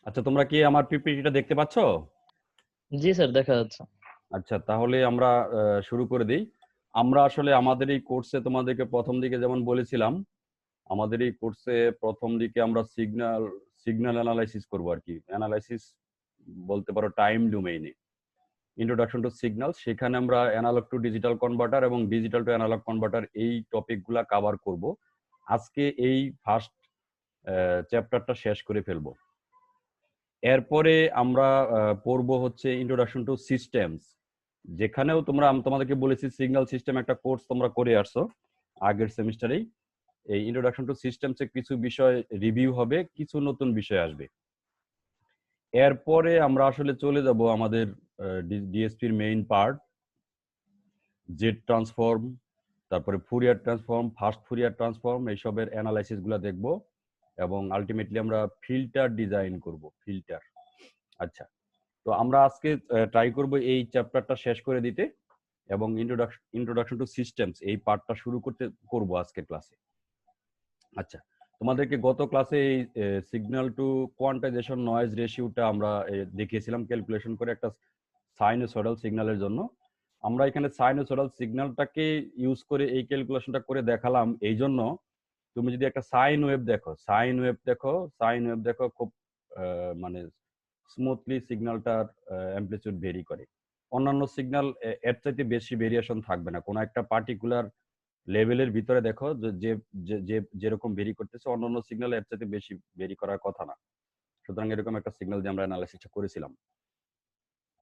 আচ্ছা, তোমরা কি আমার পিপিটিটা দেখতে পাচ্ছ? জি স্যার, দেখা যাচ্ছে। আচ্ছা, তাহলে আমরা শুরু করে দিই। আমরা আসলে আমাদের এই কোর্সে তোমাদেরকে প্রথম দিকে যেমন বলেছিলাম, আমাদের এই কোর্সে প্রথম দিকে আমরা সিগন্যাল অ্যানালাইসিস করব আর কি। অ্যানালাইসিস বলতে পারো টাইম ডোমেইনে। ইন্ট্রোডাকশন টু সিগন্যাল, সেখানে আমরা অ্যানালগ টু ডিজিটাল কনভার্টার এবং ডিজিটাল টু অ্যানালগ কনভার্টার এই টপিকগুলা কভার করব। আজকে এই ফার্স্ট চ্যাপ্টারটা শেষ করে ফেলবো। এরপরে আমরা পড়ব হচ্ছে ইন্ট্রোডাকশন টু সিস্টেমস, যেখানেও তোমাদেরকে বলেছি সিগন্যাল সিস্টেম একটা কোর্স তোমরা করে আসছো আগের সেমিস্টারেই। এই ইন্ট্রোডাকশন টু সিস্টেমসে কিছু বিষয় রিভিউ হবে, কিছু নতুন বিষয় আসবে। এরপরে আমরা আসলে চলে যাব আমাদের ডিএসপির মেইন পার্ট, জেড ট্রান্সফর্ম, তারপরে Fourier transform, fast Fourier transform, এইসবের অ্যানালাইসিস গুলা দেখবো এবং আলটিমেটলি আমরা ফিল্টার ডিজাইন করব, ফিল্টার। আচ্ছা, তো আমরা আজকে ট্রাই করব এই চ্যাপ্টারটা শেষ করে দিতে এবং ইন্ট্রোডাকশন টু সিস্টেমস এই পার্টটা শুরু করব আজকের ক্লাসে। আচ্ছা, তোমাদেরকে গত ক্লাসে এই সিগন্যাল টু কোয়ান্টাইজেশন নয়েজ রেশিওটা আমরা দেখিয়েছিলাম ক্যালকুলেশন করে একটা সাইনোসয়েডাল সিগন্যালের জন্য। আমরা এখানে সাইনোসয়েডাল সিগন্যালটাকে ইউজ করে এই ক্যালকুলেশনটা করে দেখালাম। এই জন্য তুমি যদি একটা সাইন ওয়েভ দেখো খুব মানে স্মুথলি সিগন্যালটার অ্যামপ্লিটিউড ভেরি করে। অন্যান্য সিগন্যাল এর চাইতে বেশি ভেরিয়েশন থাকবে না, কোনো একটা পার্টিকুলার লেভেলের ভিতরে দেখো যে যেরকম ভেরি করতেছে, অন্যান্য সিগন্যাল এর চাইতে বেশি ভেরি করার কথা না। সুতরাং এরকম একটা সিগন্যাল দিয়ে আমরা অ্যানালাইসিসটা করেছিলাম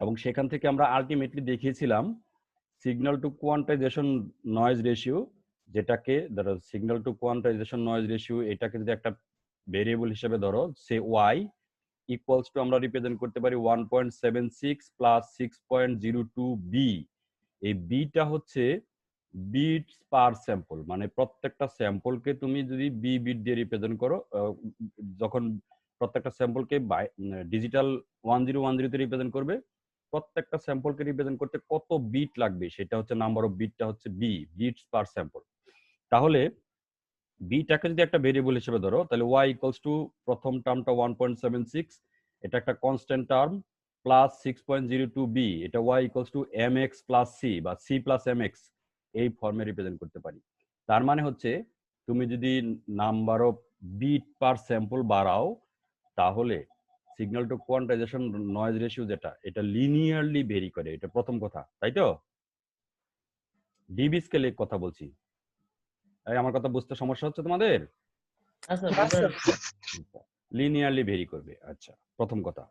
এবং সেখান থেকে আমরা আলটিমেটলি দেখিয়েছিলাম signal to quantization noise ratio, যেটাকে ধরো signal to quantization noise ratio, এটাকে যদি একটা ভেরিয়েবল হিসেবে ধরো, সে ওয়াই ইকুয়ালস টু আমরা রিপ্রেজেন্ট করতে পারি 1.76 প্লাস 6.02 বি। এই বিটা হচ্ছে বিটস পার স্যাম্পল, মানে প্রত্যেকটা স্যাম্পলকে তুমি যদি বি বিট দিয়ে রিপ্রেজেন্ট করো, যখন প্রত্যেকটা স্যাম্পলকে ডিজিটাল 1010 তে রিপ্রেজেন্ট করবে, প্রত্যেকটা স্যাম্পলকে রিপ্রেজেন্ট করতে কত বিট লাগবে সেটা হচ্ছে নাম্বার অফ বিটটা হচ্ছে বিটস পার স্যাম্পল। তাহলে বিটাকে যদি একটা ভেরিয়েবল হিসেবে ধরো, তাহলে ওয়াই ইকুয়ালস টু প্রথম টার্মটা 1.76, এটা একটা কনস্ট্যান্ট টার্ম, প্লাস 6.02 বি, এটা Y equals to M X plus C বা সি প্লাস এম এক্স, এই ফর্মে রিপ্রেজেন্ট করতে পারি। তার মানে হচ্ছে তুমি যদি number of bit per sample বাড়াও, তাহলে signal to quantization noise ratio যেটা, এটা লিনিয়ারলি ভেরি করে। এটা প্রথম কথা, তাই তো? ডিবি স্কেলে কথা বলছি। আমার কথা বুঝতে সমস্যা হচ্ছে তোমাদের? লিনিয়ারলি ভেরি করবে। আচ্ছা, প্রথম কথা।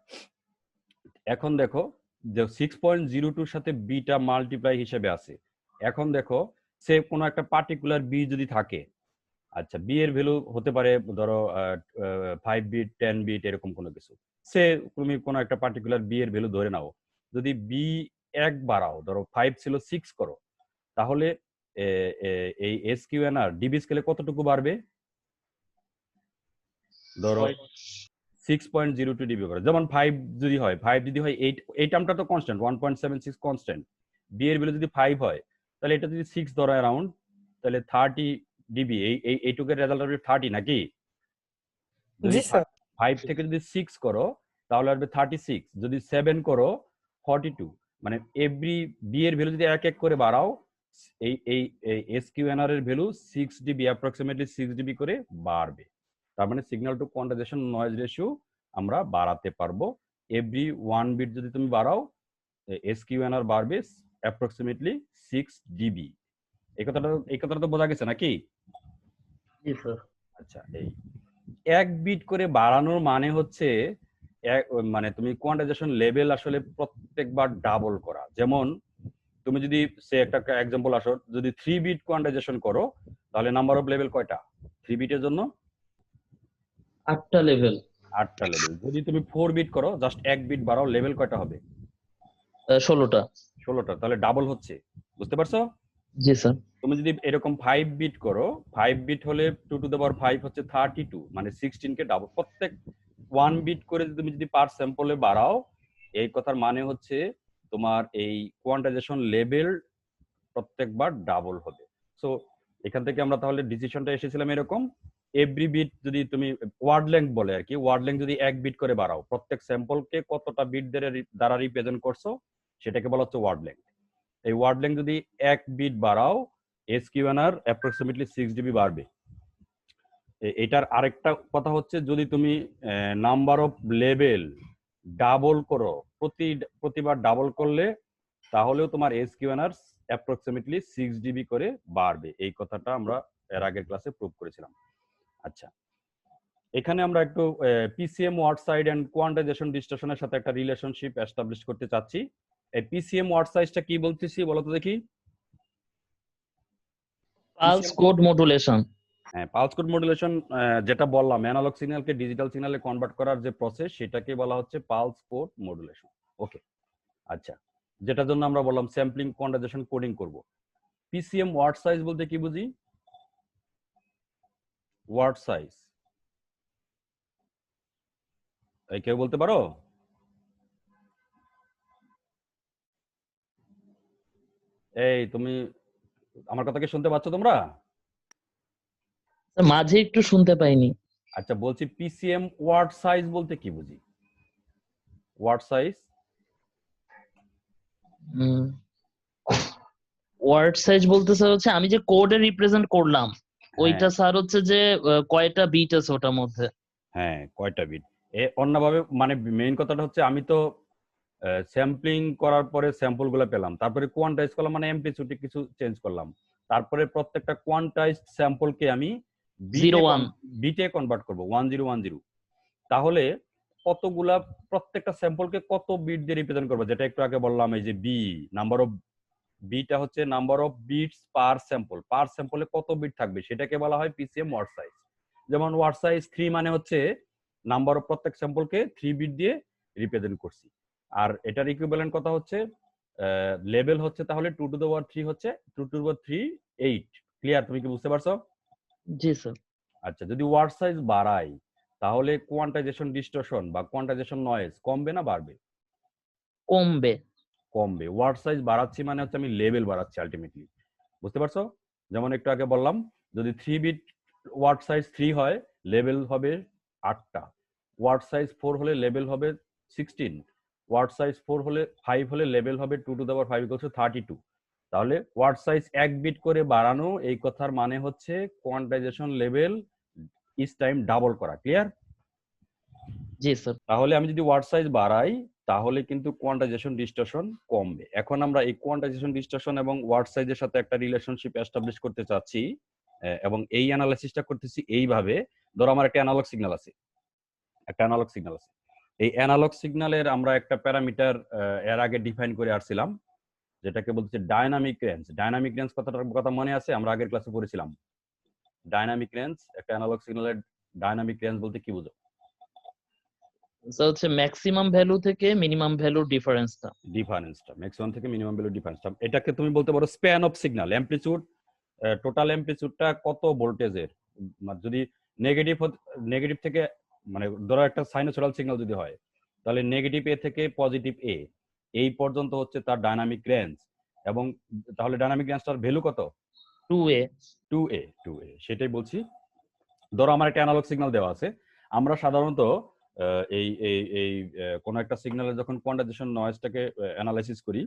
এখন দেখো যে 6.02 সাথে বিটা মাল্টিপ্লাই হিসেবে আছে। এখন দেখো সে কোনো একটা পার্টিকুলার বি যদি থাকে, আচ্ছা বি এর ভ্যালু হতে পারে ধরো 5 বিট 10 বিট এরকম কোনো কিছু। সে তুমি কোনো একটা পার্টিকুলার বি এর ভ্যালু ধরে নাও, যদি বি এক বাড়াও, ধরো 5 ছিল 6 করো, তাহলে এই এসকিউএনআর ডিবি স্কেলে কতটুকু বাড়বে? ধরো 6.02 ডিবি করে, যেমন 5 যদি হয়, 8, এই টার্মটা তো কনস্ট্যান্ট 1.76 কনস্ট্যান্ট, বি এর ভ্যালু যদি 5 হয়, তাহলে এটা যদি 6 ধরো অ্যারাউন্ড, তাহলে 30 ডিবি, এইটুকের রেজাল্ট আসবে 30 নাকি? যদি 5 থেকে যদি 6 করো তাহলে আসবে 36, যদি 7 করো 42। মানে এভরি বি এর ভ্যালু যদি এক এক করে বাড়াও, এই এই এসকিউএনআর এর ভ্যালু 6 ডিবি, অ্যাপ্রক্সিমেটলি 6 ডিবি করে বাড়বে। তার মানে signal to quantization noise ratio আমরা বাড়াতে পারবো। এভরি 1 বিট যদি তুমি বাড়াও, এসকিউএনআর বাড়বে অ্যাপ্রক্সিমেটলি 6 ডিবি। এই কথাটা তো বোঝা গেছে নাকি? আচ্ছা, এই 1 বিট করে বাড়ানোর মানে হচ্ছে মানে তুমি কোয়ান্টাইজেশন লেভেল আসলে প্রত্যেকবার ডাবল করা। যেমন তুমি যদি সে একটা এক্সাম্পল আসো, যদি 3 বিট কোয়ান্টাইজেশন করো, তাহলে নাম্বার অফ লেভেল কয়টা 3 বিটের জন্য? 8টা লেভেল। 8টা লেভেল। যদি তুমি 4 বিট করো, জাস্ট 1 বিট বাড়াও, লেভেল কয়টা হবে? 16টা। 16টা। তাহলে ডাবল হচ্ছে, বুঝতে পারছো? জি স্যার। তুমি যদি এরকম 5 বিট করো, 5 বিট হলে 2 টু দ্য পাওয়ার 5 হচ্ছে 32, মানে 16 কে ডাবল। প্রত্যেক 1 বিট করে তুমি যদি পার স্যাম্পলে বাড়াও, এই কথার মানে হচ্ছে তোমার এই কোয়ান্টাইজেশন লেভেল প্রত্যেকবার ডাবল হবে। সো এখান থেকে আমরা তাহলে ডিসিশনটা এসেছিলাম এরকম এভরি বিট যদি তুমি ওয়ার্ড লেংথ বলে আর কি, ওয়ার্ড লেংথ যদি 1 বিট করে বাড়াও, প্রত্যেক স্যাম্পলকে কতটা বিট দ্বারা রিপ্রেজেন্ট করছো সেটাকে বলা হচ্ছে ওয়ার্ড লেংথ। এই ওয়ার্ড লেংথ যদি 1 বিট বাড়াও, এসকিউএনআর অ্যাপ্রক্সিমেটলি 6 ডিবি বাড়বে। এটার আরেকটা কথা হচ্ছে, যদি তুমি নাম্বার অফ লেভেল ডাবল করো, প্রতিবার ডাবল করলে তাহলেও তোমার এসকিউএনআর অ্যাপ্রক্সিমেটলি 6 ডিবি করে বাড়বে। এই কথাটা আমরা এর আগের ক্লাসে প্রুভ করেছিলাম। আচ্ছা, এখানে আমরা একটু PCM word size and quantization ডিসটরশনের সাথে একটা রিলেশনশিপ এস্টাবলিশ করতে চাচ্ছি। এই পিসিএম ওয়ার্ড সাইজটা কি বলতেছি বলো তো দেখি? Pulse code modulation. হ্যাঁ, পালস কোড মডুলেশন, যেটা বললাম অ্যানালগ সিগন্যালকে ডিজিটাল সিগন্যালে কনভার্ট করার যে প্রসেস, সেটাকে বলা হচ্ছে পালস কোড মডুলেশন। ওকে, আচ্ছা, যেটার জন্য আমরা বললাম স্যাম্পলিং, কোয়ান্টাইজেশন, কোডিং করব। পিসিএম ওয়ার্ড সাইজ বলতে কি বুঝি? ওয়ার্ড সাইজ কেউ বলতে পারো? এই তুমি আমার কথা কি শুনতে পাচ্ছ তোমরা? মাঝে একটু শুনতে পাইনি। আচ্ছা, বলছি পিসিএম ওয়ার্ড সাইজ বলতে কি বুঝি? ওয়ার্ড সাইজ ওয়ার্ড সাইজ বলতে স্যার হচ্ছে আমি যে কোডে রিপ্রেজেন্ট করলাম ওইটা হ্যাঁ স্যার হচ্ছে যে কয়টা বিট আছে ওটার মধ্যে। হ্যাঁ, কয়টা বিট। অন্যভাবে মানে মেইন কথাটা হচ্ছে, আমি তো স্যাম্পলিং করার পরে স্যাম্পল গুলো পেলাম, তারপরে কোয়ান্টাইজ করলাম, মানে এমপ্লিটিউডে কিছু চেঞ্জ করলাম, তারপরে প্রত্যেকটা কোয়ান্টাইজড স্যাম্পলকে আমি 01 বিটে কনভার্ট করব 1010। তাহলে কতগুলা, প্রত্যেকটা স্যাম্পলকে কত বিট দিয়ে রিপ্রেজেন্ট করবো, যেটা একটু আগে বললাম, এই যে বি নাম্বার অফ বিটা হচ্ছে number of bits per sample, per স্যাম্পলে কত বিট থাকবে সেটাকে বলা হয় পিসিএম ওয়ার্ড সাইজ। যেমন ওয়ার্ড সাইজ 3 মানে হচ্ছে নাম্বার অফ প্রত্যেক স্যাম্পলকে 3 বিট দিয়ে রিপ্রেজেন্ট করছি। আর এটার ইকুইভ্যালেন্ট কথা হচ্ছে লেভেল হচ্ছে তাহলে 2 টু দ্য পাওয়ার 3 হচ্ছে 2 টু দ্য পাওয়ার 3 8। ক্লিয়ার? তুমি কি বুঝতে পারছো? জি স্যার। আচ্ছা, যদি ওয়ার্ড সাইজ বাড়াই তাহলে কোয়ান্টাইজেশন ডিস্টরশন বা কোয়ান্টাইজেশন নয়েজ কমবে না বাড়বে? কমবে। কমবে। ওয়ার্ড সাইজ বাড়াচ্ছি মানে হচ্ছে আমি লেভেল বাড়াচ্ছি আলটিমেটলি। বুঝতে পারছো? যেমন একটু আগে বললাম, যদি 3 বিট ওয়ার্ড সাইজ 3 হয়, লেভেল হবে 8টা। ওয়ার্ড সাইজ 4 হলে লেভেল হবে 16। ওয়ার্ড সাইজ 4 হলে 5 হলে লেভেল হবে 2 to the power 5 equals to 32। তাহলে ওয়ার্ড সাইজ 1 বিট করে বাড়ানো, এই কথার মানে হচ্ছে quantization level each time double করা। ক্লিয়ার? জি স্যার। তাহলে আমি যদি ওয়ার্ড সাইজ বাড়াই তাহলে কিন্তু কোয়ান্টাইজেশন ডিস্টরশন কমবে। এখন আমরা এই কোয়ান্টাইজেশন ডিস্টরশন এবং ওয়ার্ড সাইজের সাথে একটা রিলেশনশিপ এস্টাবলিশ করতে চাচ্ছি, এবং এই অ্যানালাইসিসটা করতেছি এইভাবে। ধরো আমার একটা অ্যানালগ সিগন্যাল আছে, এই অ্যানালগ সিগন্যালের আমরা একটা প্যারামিটার এর আগে ডিফাইন করে আসছিলাম, যেটাকে বলছে ডাইনামিক রেঞ্জ। ডাইনামিক রেঞ্জ কথাটার কথা মনে আছে? আমরা আগের ক্লাসে পড়েছিলাম ডাইনামিক রেঞ্জ। একটা অ্যানালগ সিগন্যালের ডাইনামিক রেঞ্জ বলতে কি বুঝো? স্যার হচ্ছে ম্যাক্সিমাম ভ্যালু থেকে মিনিমাম ভ্যালুর ডিফারেন্সটা। ম্যাক্সিমাম থেকে মিনিমাম ভ্যালু ডিফারেন্সটা, এটাকে তুমি বলতে পারো span of signal. Amplitude, total অ্যামপ্লিটিউডটা কত ভোল্টেজের, যদি নেগেটিভ থেকে, মানে ধরো একটা সাইনোসয়েডাল সিগন্যাল যদি হয়, তাহলে নেগেটিভ এ থেকে পজিটিভ এ এই পর্যন্ত হচ্ছে তার ডাইনামিক রেঞ্জ। এবং তাহলে ডাইনামিক রেঞ্জটার ভ্যালু কত? 2a। 2a, সেটাই বলছি। ধরো আমার একটা অ্যানালগ সিগন্যাল দেওয়া আছে, আমরা সাধারণত এই এই এই কোন একটা সিগন্যালের যখন কোয়ান্টাইজেশন নয়েজটাকে অ্যানালাইসিস করি,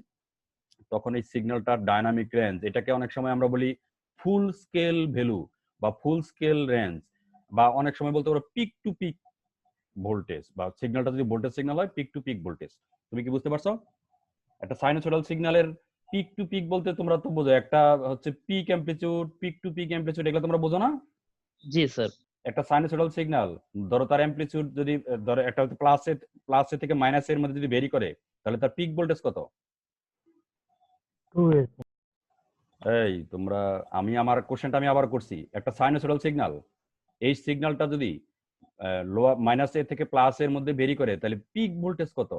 তখন এই সিগন্যালটার ডাইনামিক রেঞ্জ, এটাকে অনেক সময় আমরা বলি ফুল স্কেল ভ্যালু বা ফুল স্কেল রেঞ্জ, বা অনেক সময় বলতে পারো পিক টু পিক ভোল্টেজ, বা সিগন্যালটা যদি ভোল্টেজ সিগন্যাল হয় পিক টু পিক ভোল্টেজ। তুমি কি বুঝতে পারছো? একটা সাইনোসয়েডাল সিগন্যালের পিক টু পিক বলতে তোমরা তো বোঝো, একটা হচ্ছে peak amplitude, peak to peak amplitude, এগুলো তোমরা বোঝো না? জি স্যার। একটা সাইনোসয়েডাল সিগন্যাল, ধরো তার অ্যামপ্লিটিউড যদি ধরো একটা হচ্ছে প্লাস এ থেকে মাইনাস এর মধ্যে যদি ভেরি করে, তাহলে তার পিক ভোল্টেজ কত? 2a। এই তোমরা, আমার কোশ্চেনটা আমি আবার করছি। একটা সাইনোসয়েডাল সিগন্যাল, এই সিগন্যালটা যদি লোয়ার মাইনাস এ থেকে প্লাস এর মধ্যে ভেরি করে, তাহলে পিক ভোল্টেজ কত?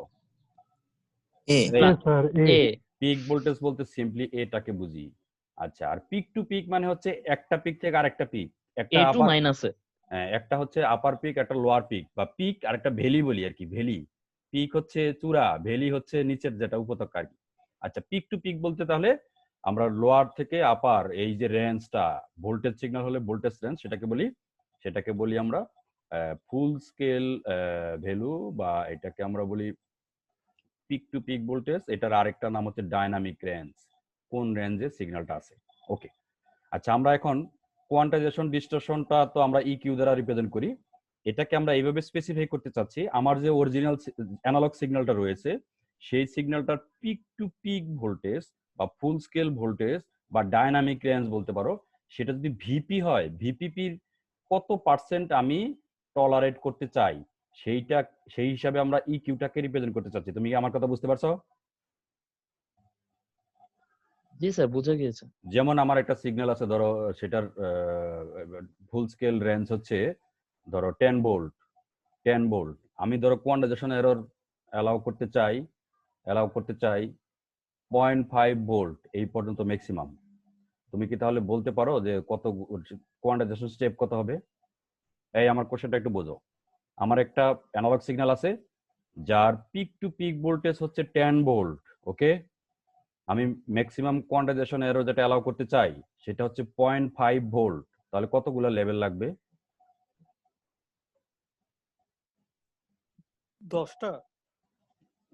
A sir, A। Peak voltage বলতে সিম্পলি এটাকে বুঝি। আচ্ছা, আর পিক টু পিক মানে হচ্ছে একটা পিক থেকে আরেকটা পিক, একটা a টু আপার, মাইনাসে। একটা হচ্ছে আপার পিক, একটা লোয়ার পিক, বা পিক আর একটা ভ্যালি বলি আর কি। ভ্যালি, পিক হচ্ছে চূড়া, ভ্যালি হচ্ছে নিচের যেটা উপত্যকা আর কি। আচ্ছা, পিক টু পিক বলতে তাহলে আমরা লোয়ার থেকে আপার এই যে রেঞ্জটা, ভোল্টেজ সিগন্যাল হলে ভোল্টেজ রেঞ্জ সেটাকে বলি, সেটাকে বলি আমরা ফুল স্কেল ভ্যালু, বা এটাকে আমরা বলি পিক টু পিক ভোল্টেজ। এটার আরেকটা নাম হচ্ছে ডাইনামিক রেঞ্জ, কোন রেঞ্জে সিগন্যালটা আছে। ওকে, আচ্ছা আমরা এখন কোয়ান্টাইজেশন ডিস্টরশনটা তো আমরা ইকিউ দ্বারা রিপ্রেজেন্ট করি। এটাকে আমরা এইভাবে স্পেসিফাই করতে চাচ্ছি, আমার যে অরিজিনাল অ্যানালগ সিগন্যালটা রয়েছে সেই সিগন্যালটার পিক টু পিক ভোল্টেজ বা ফুল স্কেল ভোল্টেজ বা ডাইনামিক রেঞ্জ বলতে পারো, সেটা যদি ভিপি হয়, ভিপিপির কত পার্সেন্ট আমি টলারেট করতে চাই, সেই হিসাবে আমরা ইকিউটাকে রিপ্রেজেন্ট করতে চাচ্ছি। তুমি কি আমার কথা বুঝতে পারছো? জি স্যার, বুঝে গিয়েছে। যেমন আমার একটা সিগন্যাল আছে, ধরো সেটার ফুল স্কেল রেঞ্জ হচ্ছে ধরো 10 ভোল্ট। আমি ধরো কোয়ান্টাইজেশন এরর অ্যালাউ করতে চাই 0.5 ভোল্ট এই পর্যন্ত ম্যাক্সিমাম। তুমি কি তাহলে বলতে পারো যে কত কোয়ান্টাইজেশন স্টেপ কত হবে? এই আমার কোশ্চেনটা একটু বোঝো। আমার একটা অ্যানালগ সিগন্যাল আছে যার পিক টু পিক ভোল্টেজ হচ্ছে 10 ভোল্ট। ওকে, আমি ম্যাক্সিমাম কোয়ান্টাইজেশন এরর যেটা অ্যালাউ করতে চাই সেটা হচ্ছে 0.5 ভোল্ট। তাহলে কতগুলো লেভেল লাগবে? 10টা।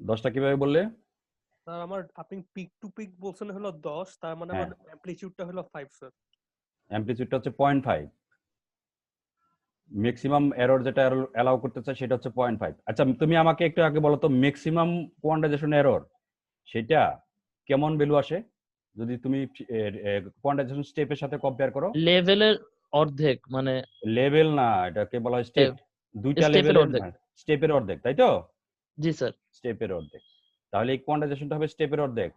10টা কিভাবে বললে? স্যার আমার আপনি পিক টু পিক বলছেন হলো 10, তার মানে আমার অ্যামপ্লিটিউডটা হলো 5 স্যার। অ্যামপ্লিটিউডটা হচ্ছে 0.5। ম্যাক্সিমাম এরর যেটা অ্যালাউ করতে চাই সেটা হচ্ছে 0.5। আচ্ছা তুমি আমাকে একটু আগে বলো তো, ম্যাক্সিমাম কোয়ান্টাইজেশন এরর সেটা কেমন ভ্যালু আসে যদি তুমি কোয়ান্টাইজেশন স্টেপের সাথে কম্পেয়ার করো? লেভেলের অর্ধেক, মানে লেভেল না, এটাকে বলা হয় স্টেপ। দুইটা স্টেপের লেভেলের অর্ধেক। স্টেপের অর্ধেক, তাই তো? জি স্যার। স্টেপের অর্ধেক। তাহলে এই কোয়ান্টাইজেশনটা হবে স্টেপের অর্ধেক।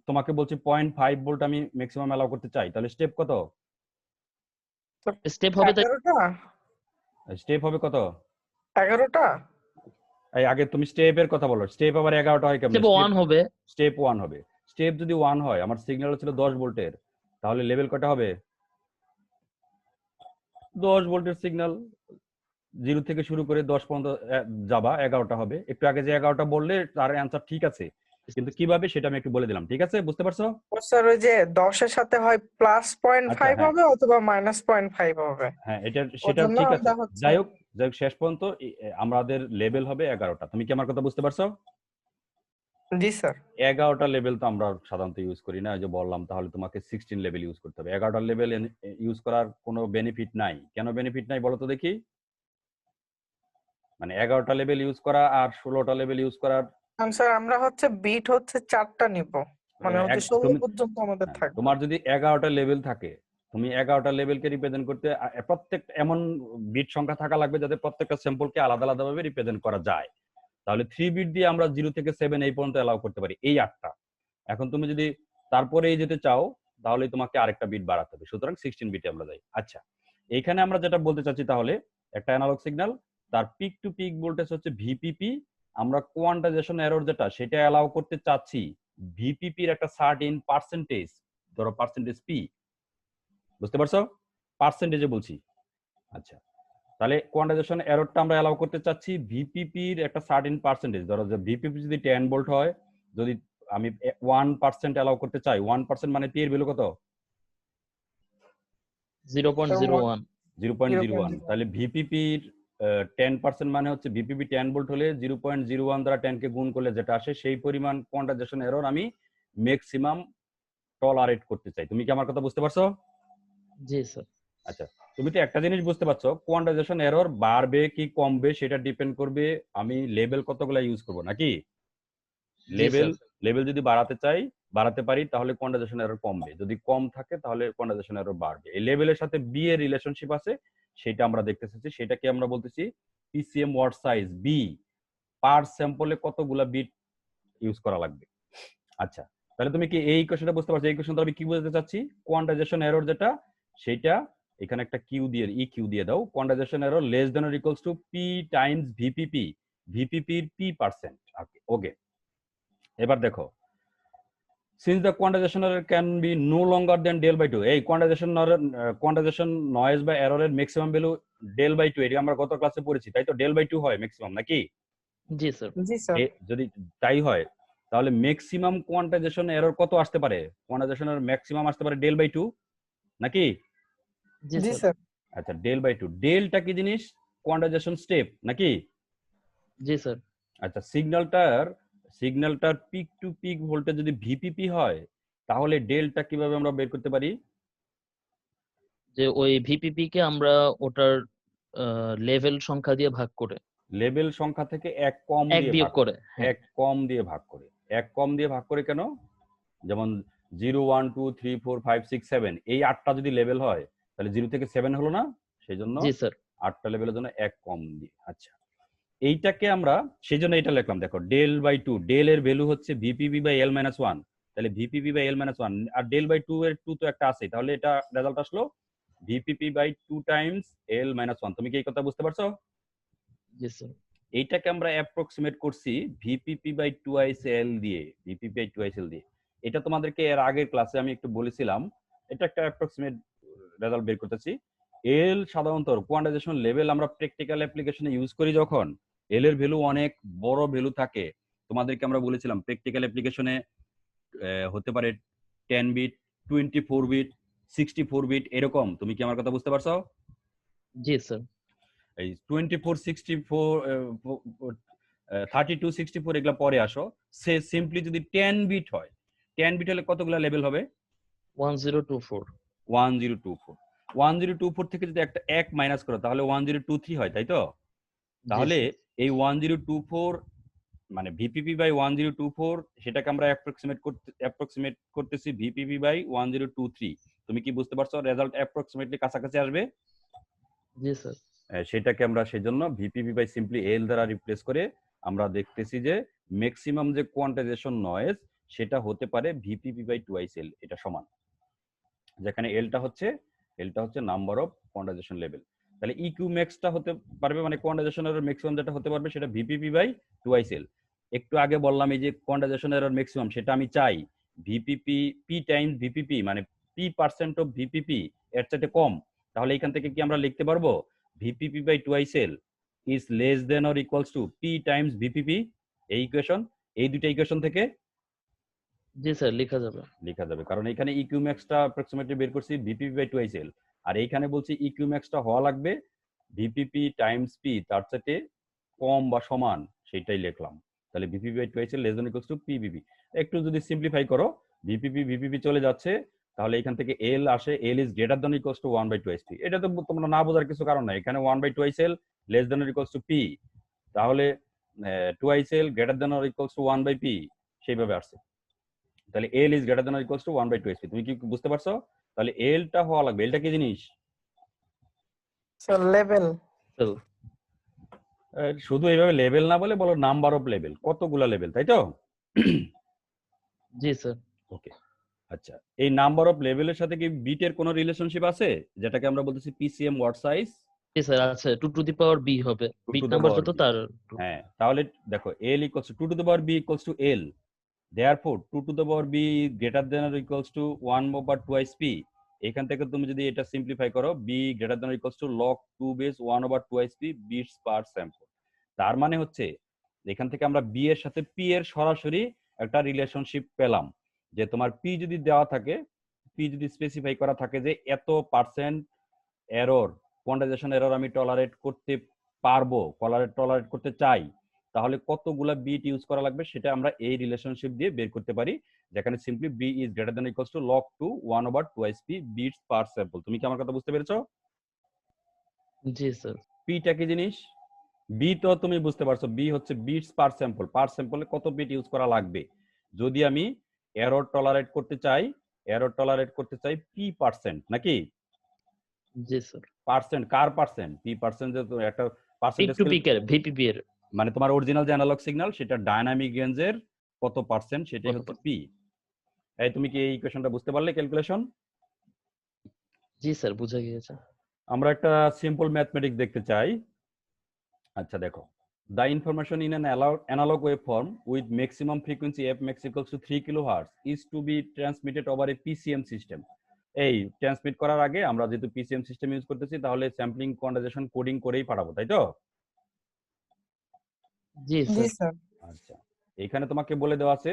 তোমাকে বলছি 0.5 ভোল্ট আমি ম্যাক্সিমাম অ্যালাউ করতে চাই, তাহলে স্টেপ কত? স্টেপ হবে 11টা স্টেপ হবে কত? 11টা এই আগে তুমি স্টেপের কথা বলো, স্টেপ আবার 11টা হয় কেমনে? স্টেপ 1 হবে। স্টেপ 1 হবে। স্টেপ যদি 1 হয়, আমার সিগন্যাল ছিল 10 ভোল্টের, তাহলে লেভেল কটা হবে? 10 ভোল্টের সিগন্যাল 0 থেকে শুরু করে 10 পর্যন্ত যাবা, 11টা হবে। একটু আগে যে 11টা বললে তার অ্যান্সার ঠিক আছে, কিন্তু কিভাবে সেটা আমি একটু বলে দিলাম। ঠিক আছে, বুঝতে পারছো? স্যার ওই যে 10-এর সাথে হয় প্লাস আচ্ছা 0.5 হ্যাঁ হবে অথবা মাইনাস 0.5 হবে। হ্যাঁ, এটা ওর সেটা জন্য ঠিক আছে। আমরা হচ্ছে যাই হোক শেষ পর্যন্ত আমাদের লেভেল হবে 11টা। তুমি কি আমার কথা বুঝতে পারছো? জি স্যার। 11টা লেভেল তো আমরা সাধারণত ইউজ করি না, ওই যে বললাম। তাহলে তোমাকে 16 লেভেল ইউজ করতে হবে। 11টা লেভেল ইউজ করার কোনো বেনিফিট নাই। কেন বেনিফিট নাই বলো তো দেখি? মানে 11টা লেভেল ইউজ করা আর 16টা লেভেল ইউজ করার স্যার আমরা হচ্ছে বিট হচ্ছে 4টা নিব, মানে হচ্ছে 16 তুমি পর্যন্ত আমাদের হ্যাঁ, থাকবে। তোমার যদি 11টা লেভেল থাকে, তুমি 11টা লেভেলকে রিপ্রেজেন্ট করতে প্রত্যেক এমন বিট সংখ্যা থাকা লাগবে যাতে প্রত্যেকটা স্যাম্পলকে আলাদা আলাদাভাবে রিপ্রেজেন্ট করা যায়। তাহলে 3 বিট দিয়ে আমরা 0 থেকে 7 এই পর্যন্ত অ্যালাউ করতে পারি, এই 8টা। এখন তুমি যদি তারপরেই যেতে চাও তাহলে তোমাকে আরেকটা বিট বাড়াতে হবে। সুতরাং 16 বিটে আমরা যাই। আচ্ছা, এইখানে আমরা যেটা বলতে চাচ্ছি, তাহলে একটা অ্যানালগ সিগন্যাল তার পিক টু পিক ভোল্টেজ হচ্ছে ভিপিপি। আমরা কোয়ান্টাইজেশন এরর যেটা সেটা অ্যালাউ করতে চাচ্ছি ভিপিপির একটা সার্টেন পার্সেন্টেজ, ধরো পার্সেন্টেজ পি। বুঝতে পারছো? পার্সেন্টেজে বলছি। আচ্ছা, তাহলে কোয়ান্টাইজেশন এররটা আমরা অ্যালাউ করতে চাচ্ছি ভিপিপির একটা সার্টেন পার্সেন্টেজ। ধরো যে ভিপিপি যদি 10 ভোল্ট হয়, যদি আমি 1% অ্যালাউ করতে চাই, 1% মানে পি এর ভ্যালু কত? 0.01। 0.01। তাহলে ভিপিপির 10% মানে হচ্ছে ভিপিপি 10 ভোল্ট হলে 0.01 দ্বারা 10 কে গুণ করলে যেটা আসে সেই পরিমাণ কোয়ান্টাইজেশন এরর আমি ম্যাক্সিমাম টলারেট করতে চাই। তুমি কি আমার কথা বুঝতে পারছো? জি স্যার। আচ্ছা, তুমি তো একটা জিনিস বুঝতে পারছো, কোয়ান্টাইজেশন এরর বাড়বে কি কমবে সেটা ডিপেন্ড করবে আমি লেভেল কতগুলো ইউজ করব নাকি? জি স্যার। লেভেল যদি বাড়াতে পারি তাহলে কোয়ান্টাইজেশন এরর কমবে, যদি কম থাকে তাহলে কোয়ান্টাইজেশন এরর বাড়বে। এই লেভেলের সাথে বি এর রিলেশনশিপ আছে, সেটা আমরা দেখতে চাচ্ছি। সেটাকে আমরা বলতেছি পিসিএম ওয়ার্ড সাইজ বি, পার স্যাম্পলে কতগুলা বিট ইউজ করা লাগবে। আচ্ছা, তাহলে তুমি কি এই কোশ্চেনটা বুঝতে পারছো? এই কোশ্চেনটা আমি কি বুঝাতে চাচ্ছি, কোয়ান্টাইজেশন এরর যেটা সেটা এখানে একটা কিউ দিয়ে কিউ দিয়ে দাও। Quantization error less than or equals to P times VPP, ভিপিপির পি পার্সেন্ট। ওকে, এবার দেখো, since the quantization error can be no longer than del by 2, এই কোয়ান্টাইজেশন নয়েজ বা এররের ম্যাক্সিমাম ভ্যালু del by 2, এটা আমরা গত ক্লাসে পড়েছি, তাই তো? del by 2 হয় ম্যাক্সিমাম নাকি? জি স্যার। জি স্যার। যদি তাই হয় তাহলে ম্যাক্সিমাম কোয়ান্টাইজেশন এরর কত আসতে পারে? কোয়ান্টাইজেশন এরর ম্যাক্সিমাম আসতে পারে del by 2 নাকি? জি জি স্যার। স্যার। আচ্ছা, ডেল বাই টু, ডেলটা কি জিনিস? কোয়ান্টাইজেশন স্টেপ নাকি? জি স্যার। আচ্ছা, সিগন্যালটার পিক টু পিক ভোল্টেজ যদি ভিপিপি হয়, তাহলে ডেলটা কিভাবে আমরা বের করতে পারি? যে ওই ভিপিপি কে আমরা ওটার লেভেল সংখ্যা দিয়ে ভাগ করে, লেভেল সংখ্যা থেকে এক কম এক দিয়ে বিয়োগ ভাগ করে। হ্যাঁ, এক কম দিয়ে ভাগ করে। এক কম দিয়ে ভাগ করে কেন? যেমন 0 1 2 3 4 5 6 7 এই 8টা যদি লেভেল হয়, তাহলে 0 থেকে 7 হলো না? সেই জন্য জি স্যার। 8টা লেভেলের জন্য এক কম দিয়ে। আচ্ছা, এইটাকে আমরা সেই জন্য এটা লিখলাম, দেখো ডেল বাই টু, ডেল এর ভ্যালু হচ্ছে VPP by L minus one, তাহলে VPP by L minus one, আর ডেল বাই টু এর টু তো একটা আছে, তাহলে এটা রেজাল্ট আসলো VPP by two times L minus one. তুমি কি এই কথা বুঝতে পারছো? জি স্যার। এইটাকে আমরা অ্যাপ্রক্সিমেট করছি ভিপিপি বাই টুয়াইস এল দিয়ে, ভিপিপি বাই টুয়াইস এল দিয়ে। এটা তোমাদেরকে এর আগের ক্লাসে আমি একটু বলেছিলাম, এটা একটা অ্যাপ্রক্সিমেট রেজাল্ট বের করতেছি। এল সাধারণত কোয়ান্টাইজেশন লেভেল আমরা প্র্যাকটিক্যাল অ্যাপ্লিকেশনে ইউজ করি যখন, এল এর ভ্যালু অনেক বড় ভ্যালু থাকে। তোমাদেরকে আমরা বলেছিলাম প্র্যাকটিক্যাল অ্যাপ্লিকেশনে হতে পারে 10 বিট, 24 বিট, 64 বিট এরকম। তুমি কি আমার কথা বুঝতে পারছো? জি স্যার। এই 24 64 32 64 এগুলা পরে আসো। সে সিম্পলি যদি 10 বিট হয়, 10 বিট হলে কতগুলা লেভেল হবে? 1024। 1024। 1024 থেকে যদি একটা এক মাইনাস করো, তাহলে 1023 হয়, তাই তো? জি তাহলে স্যার। এই 1024 মানে ভিপিপি বাই 1024, সেটাকে আমরা অ্যাপ্রক্সিমেট করতেছি ভিপিপি বাই 1023। তুমি কি বুঝতে পারছো রেজাল্ট অ্যাপ্রক্সিমেটলি কাছাকাছি আসবে? জি স্যার। সেটাকে আমরা সেজন্য ভিপিপি বাই সিম্পলি এল দ্বারা রিপ্লেস করে আমরা দেখতেছি যে ম্যাক্সিমাম যে কোয়ান্টাইজেশন নয়েজ সেটা হতে পারে ভিপিপি বাই টুয়াইস এল, এটা সমান। যেখানে এলটা হচ্ছে নাম্বার অফ কোয়ান্টাইজেশন লেভেল। তাহলে ইকিউ ম্যাক্সটা হতে পারবে, মানে কোয়ান্টাইজেশনের ম্যাক্সিমাম যেটা হতে পারবে সেটা ভিপিপি বাই টুয়াইস এল। একটু আগে বললাম এই যে কোয়ান্টাইজেশনের ম্যাক্সিমাম, সেটা আমি চাই ভিপিপি পি টাইমস ভিপিপি, মানে পি পার্সেন্ট অফ ভিপিপি এর চাইতে কম। তাহলে এখান থেকে কি আমরা লিখতে পারবো VPP by twice L is less than or equals to P times VPP? এই ইকুয়েশন, এই দুটো ইকুয়েশন থেকে জি স্যার, লেখা যাবে। লেখা যাবে, কারণ এখানে ইকিউ ম্যাক্সটা অ্যাপ্রক্সিমেটলি বের করছি ভিপিপি বাই টুয়াইস এল, আর এইখানে বলছি ইকিউ ম্যাক্সটা হওয়া লাগবে ভিপিপি টাইমস পি তার চাইতে কম বা সমান, সেটাই লিখলাম। তাহলে VPP by twice L less than equals to PVPP. একটু যদি সিম্পলিফাই করো, ভিপিপি চলে যাচ্ছে, তাহলে এখান থেকে এল আসে, L is greater than equals to 1 by twice P. এটা তো তোমরা না বোঝার কিছু কারণ নাই, এখানে 1 by twice L less than equals to P, তাহলে twice L greater than equals to 1 by P, সেইভাবে আসছে। তাহলে L is greater than equals to 1 by 2sp। তুমি কি বুঝতে পারছো? তাহলে এলটা হওয়া লাগবে, এলটা কি জিনিস? Sir level. শুধু এইভাবে লেভেল না বলে বলো নাম্বার অফ লেভেল, কতগুলা লেভেল, তাই তো? জি স্যার। ওকে, আচ্ছা, এই নাম্বার অফ লেভেলের সাথে কি বিটের কোনো রিলেশনশিপ আছে, যেটাকে আমরা বলতেছি পিসিএম ওয়ার্ড সাইজ? জি স্যার আছে, 2 টু দি পাওয়ার বি হবে, 2 bit to the number power যত b। তার হ্যাঁ, তাহলে দেখো L equals to 2 to the power b equals to L, therefore 2 to the power b greater than or equals to 1 over twice p। এখান থেকে তুমি যদি এটা সিম্পলিফাই করো, b greater than or equals to log 2 base 1 over twice p beats per sample। তার মানে হচ্ছে এখান থেকে আমরা b এর সাথে p এর সরাসরি একটা রিলেশনশিপ পেলাম, যে তোমার p যদি দেওয়া থাকে, p যদি স্পেসিফাই করা থাকে যে এত পার্সেন্ট এরর, কোয়ান্টাইজেশন এরর আমি টলারেট করতে পারবো, টলারেট করতে চাই, তাহলে কতগুলা বিট ইউজ করা লাগবে সেটা আমরা এই রিলেশনশিপ দিয়ে বের করতে পারি, যেখানে simply B is greater than equals to log two 1 over twice P bits per sample. তুমি কি আমার কথা বুঝতে পেরেছো? জি স্যার। পিটা কি জিনিস? বি তো তুমি বুঝতে পারছো, বি হচ্ছে বিটস পার স্যাম্পল, পার স্যাম্পলে কত বিট ইউজ করা লাগবে যদি আমি এরর টলারেট করতে চাই পি পার্সেন্ট, নাকি? জি স্যার। পার্সেন্ট কার পার্সেন্ট? পি পার্সেন্ট, যে একটা পিক পার্সেন্টেজ টু পিক এর ভিপিপি এর মানে তোমার অরিজিনাল যে অ্যানালগ সিগন্যাল সেটা ডায়নামিক রেঞ্জের কত পার্সেন্ট, সেটাই কত হচ্ছে পি। এই তুমি কি এই ইকুয়েশনটা বুঝতে পারলে ক্যালকুলেশন? জি স্যার, বুঝা গিয়েছে। আমরা একটা সিম্পল ম্যাথমেটিক্স দেখতে চাই। আচ্ছা দেখো, the information in an analog waveform with maximum frequency f max equals to 3 kilohertz is to be transmitted over a PCM system। এই ট্রান্সমিট করার আগে আমরা যেহেতু পিসিএম সিস্টেম ইউজ করতেছি, তাহলে স্যাম্পলিং কোয়ান্টাইজেশন কোডিং করেই পাঠাবো, তাই তো? জি জি স্যার। স্যার। আচ্ছা, এখানে তোমাকে বলে দেওয়া আছে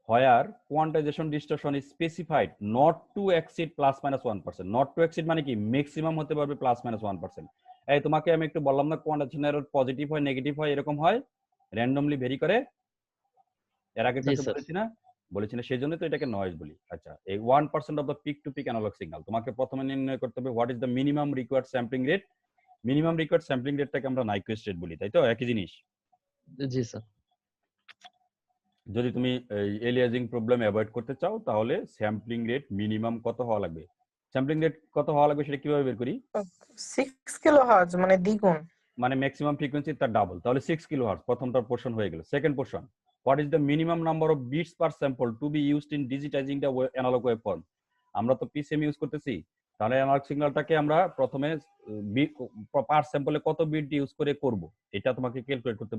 where quantization distortion is specified not to exceed plus minus 1%. not to exceed মানে কি ম্যাক্সিমাম হতে পারবে প্লাস মাইনাস 1%। এই তোমাকে আমি একটু বললাম না কোয়ান্টাইজেশন এরর পজিটিভ হয় নেগেটিভ হয় এরকম হয়, র্যান্ডমলি ভেরি করে, এর আগে জি ক্লাসে স্যার। বলেছি না, সেই জন্য তো এটাকে নয়েজ বলি। আচ্ছা, এই 1% of the peak to peak analog signal তোমাকে প্রথমে নির্ণয় করতে হবে what is the minimum required sampling rate. Minimum required sampling রেটটাকে আমরা নাইকুয়েস্ট রেট বলি, তাই তো একই জিনিস। জি স্যার। যদি তুমি এই এলিয়াজিং প্রবলেম অ্যাভয়েড করতে চাও তাহলে স্যাম্পলিং রেট মিনিমাম কত হওয়া লাগবে, স্যাম্পলিং রেট কত হওয়া লাগবে সেটা কিভাবে বের করি? 6 কিলোহার্টজ মানে দ্বিগুণ। মানে ম্যাক্সিমাম ফ্রিকোয়েন্সি তার ডাবল, তাহলে 6 কিলোহার্টজ প্রথমটার পোর্শন হয়ে গেল। Second portion, what is the minimum number of bits per sample to be used in digitizing the analogue waveform. আমরা তো পিসিএম ইউজ করতেছি, তাহলে অ্যানালগ সিগন্যালটাকে আমরা প্রথমে পার স্যাম্পলে কত বিট ইউজ করে করব এটা তোমাকে ক্যালকুলেট করতে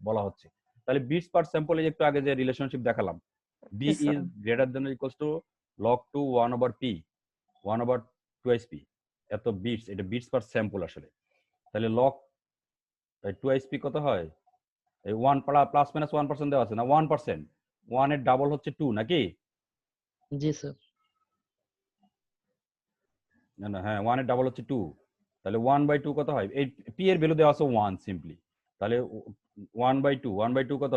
বলা হচ্ছে। তাহলে বিটস পার স্যাম্পলে একটু আগে যে রিলেশনশিপ দেখালাম, B Yes, sir. Is greater than equals to log to 1/p 1/2p, এত বিটস, এটা বিটস পার স্যাম্পল আসলে। তাহলে log 2p কত হয়? এই 1 প্লাস মাইনাস 1% দেওয়া আছে না, 1%, 1 এর ডাবল হচ্ছে 2 নাকি? জি স্যার। না না, হ্যাঁ 1 এর ডাবল হচ্ছে 2, তাহলে 1/2 কত হয়? এই পি এর ভ্যালু দেওয়া আছে 1 সিম্পলি, তাহলে 1/2 কত?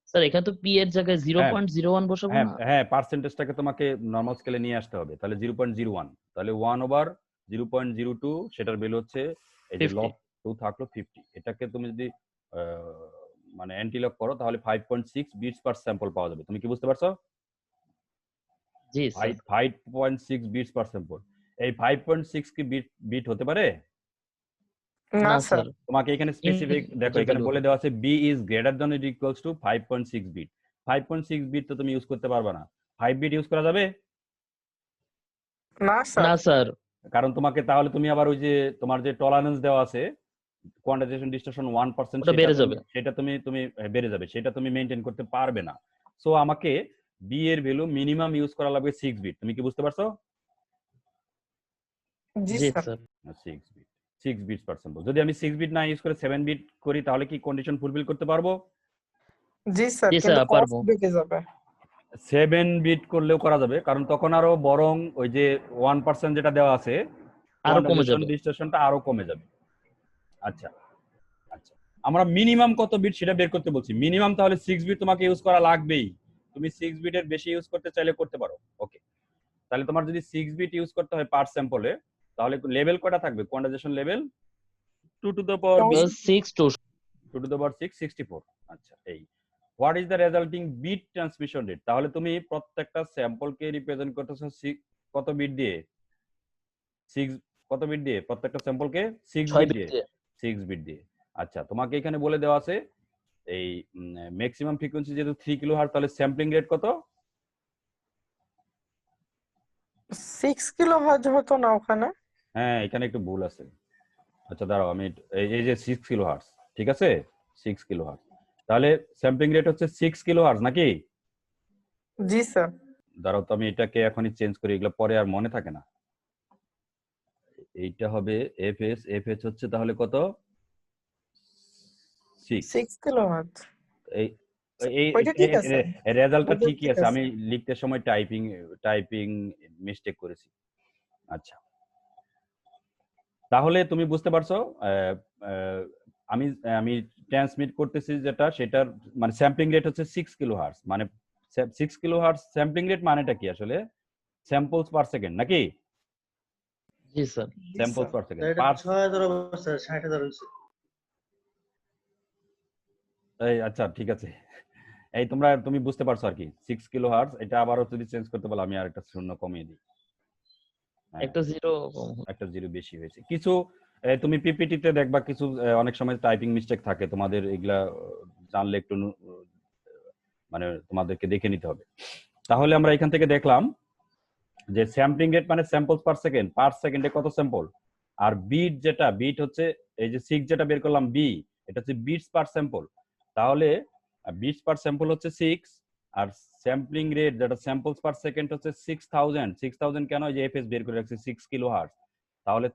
স্যার এখানে তো পি এর জায়গায় হ্যাঁ 0.01 বসাবো হ্যাঁ না? হ্যাঁ, পার্সেন্টেজটাকে তোমাকে নরমাল স্কেলে নিয়ে আসতে হবে, তাহলে 0.01, তাহলে 1/0.02 সেটার ভ্যালু হচ্ছে এই যে 50। log 2 থাকলো 50। এটাকে তুমি যদি মানে অ্যান্টিলগ করো তাহলে 5.6 বিটস পার স্যাম্পল পাওয়া যাবে। তুমি কি বুঝতে পারছো? জি স্যার। 5.6 bits per sample. এই 5.6 কি বিট হতে পারে? না না স্যার। স্যার, তোমাকে এখানে স্পেসিফিক দেখো, ইন্টিজার এখানে ভ্যালু বলে দেওয়া আছে B is greater than it equals to 5.6 bit. 5.6 bit তো তুমি ইউজ করতে পারবে না, 5 বিট ইউজ করা যাবে? না স্যার। না স্যার। কারণ তোমাকে তাহলে তুমি আবার ওই যে তোমার যে টলারেন্স দেওয়া আছে কোয়ান্টাইজেশন ডিস্টরশন 1%, ওটা বেড়ে যাবে। সেটা তুমি বেড়ে যাবে, সেটা তুমি মেইনটেইন করতে পারবে না। সো আমাকে বি এর ভ্যালু মিনিমাম ইউজ করা লাগবে 6 বিট। তুমি কি বুঝতে পারছো? জি জি sir. Sir. 6 bit, 6 bits per sample. যদি আমি 6 বিট না ইউজ করে 7 বিট করি তাহলে কি কন্ডিশন ফুলফিল করতে পারবো? জি স্যার, জি কিন্তু স্যার, কস্ট পারবো। বেড়ে যাবে। 7 বিট করলেও করা যাবে, কারণ তখন আরো বরং ওই যে 1% যেটা দেওয়া আছে আরো কমে কোয়ান্টাইজেশন যাবে। ডিস্টরশনটা আরো কমে যাবে। আচ্ছা আচ্ছা, আমরা মিনিমাম কত বিট সেটা বের করতে বলছি। মিনিমাম তাহলে 6 বিট তোমাকে ইউজ করা লাগবেই। তুমি 6 বিটের বেশি ইউজ করতে চাইলে করতে পারো, ওকে। তাহলে তোমার যদি 6 বিট ইউজ করতে হয় পার স্যাম্পলে, তাহলে লেভেল কয়টা থাকবে? Quantization level 2 to the power 6 to 2 to the power 6 64। আচ্ছা, এই what is the resulting bit transmission rate? তাহলে তুমি প্রত্যেকটা স্যাম্পলকে রিপ্রেজেন্ট করতেছো কত বিট দিয়ে? 6 কত বিট দিয়ে? প্রত্যেকটা স্যাম্পলকে 6 6 বিট বিট দিয়ে, দিয়ে। 6 বিট দিয়ে। আচ্ছা, তোমাকে এখানে বলে দেওয়া আছে এই ম্যাক্সিমাম ফ্রিকোয়েন্সি যেহেতু 3 কিলোহার্টজ, তাহলে স্যাম্পলিং রেট কত? 6 কিলোহার্টজ হতো না ওখানে? হ্যাঁ, এখানে একটু ভুল আছে। আচ্ছা দাঁড়াও, আমি এই যে 6 কিলোহার্টজ, ঠিক আছে 6 কিলোহার্টজ, তাহলে স্যাম্পলিং রেট হচ্ছে 6 কিলোহার্টজ নাকি? জি স্যার। দাঁড়াও তো আমি এটাকে এখনই চেঞ্জ করি, এগুলো পরে আর মনে থাকে না। এইটা হবে এফএস হচ্ছে তাহলে কত? 6 কিলোহার্টজ। এই এই ওইটা ঠিক আছে। রেজাল্টটা ওইটা ঠিকই ঠিক আছে, আছে। আমি লিখতে সময় টাইপিং মিস্টেক করেছি। আচ্ছা, তাহলে তুমি বুঝতে পারছো আমি আমি ট্রান্সমিট করতেছি যেটা, সেটার মানে স্যাম্পলিং রেট হচ্ছে 6 কিলোহার্টজ। মানে 6 কিলোহার্টজ স্যাম্পলিং রেট মানেটা কি আসলে? স্যাম্পলস পার সেকেন্ড নাকি? জি স্যার। জি স্যাম্পলস স্যার। Per second. এটা 6000 অবস্থা 60,000 হইছে। এই আচ্ছা ঠিক আছে, এই তুমি বুঝতে পারছো আর কি 6 কিলোহার্টজ। এটা আবারও যদি চেঞ্জ করতে বলো আমি আর একটা শূন্য কমিয়ে দিই। হ্যাঁ, একটা জিরো একটা জিরো বেশি হয়েছে কিছু। তুমি পিপিটিতে দেখবা কিছু অনেক সময় টাইপিং মিস্টেক থাকে, তোমাদের এগুলা জানলে একটু মানে তোমাদেরকে দেখে নিতে হবে। তাহলে আমরা এখান থেকে দেখলাম যে স্যাম্পলিং রেট মানে স্যাম্পলস পার সেকেন্ডে কত স্যাম্পল, আর বিট যেটা বিট হচ্ছে এই যে 6 যেটা বের করলাম বি, এটা হচ্ছে বিটস পার স্যাম্পল। তাহলে বিটস পার স্যাম্পল হচ্ছে 6, আর স্যাম্পলিং রেট যেটা স্যাম্পলস পার সেকেন্ড হচ্ছে 6000 কেন? এই যে এফএস বের করে রাখছি 6 কিলোহার্টজ, তাহলে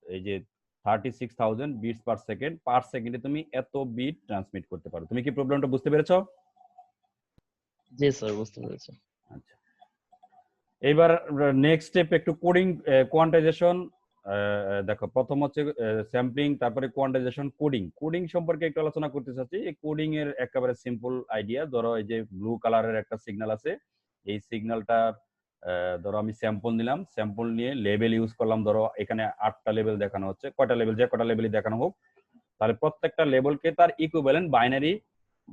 এই যে 36,000 বিটস পার সেকেন্ডে তুমি এত বিট ট্রান্সমিট করতে পারো। তুমি কি প্রবলেমটা বুঝতে পেরেছো? জি স্যার, বুঝতে পেরেছি। আচ্ছা, এইবার নেক্সট স্টেপ একটু কোডিং কোয়ান্টাইজেশন। দেখো, প্রথম হচ্ছে স্যাম্পলিং, তারপরে কোয়ান্টাইজেশন, কোডিং। কোডিং সম্পর্কে একটু আলোচনা করতে চাচ্ছি। এই কোডিং এর একেবারে সিম্পল আইডিয়া। ধরো এই যে ব্লু কালারের একটা সিগন্যাল আছে, এই সিগন্যালটা ধরো আমি স্যাম্পল নিলাম, স্যাম্পল নিয়ে লেবেল ইউজ করলাম। ধরো এখানে 8টা লেবেল দেখানো হচ্ছে, কয়টা লেবেল, যে কয়টা লেবেলই দেখানো হোক, তাহলে প্রত্যেকটা লেবেলকে তার ইকুইভ্যালেন্ট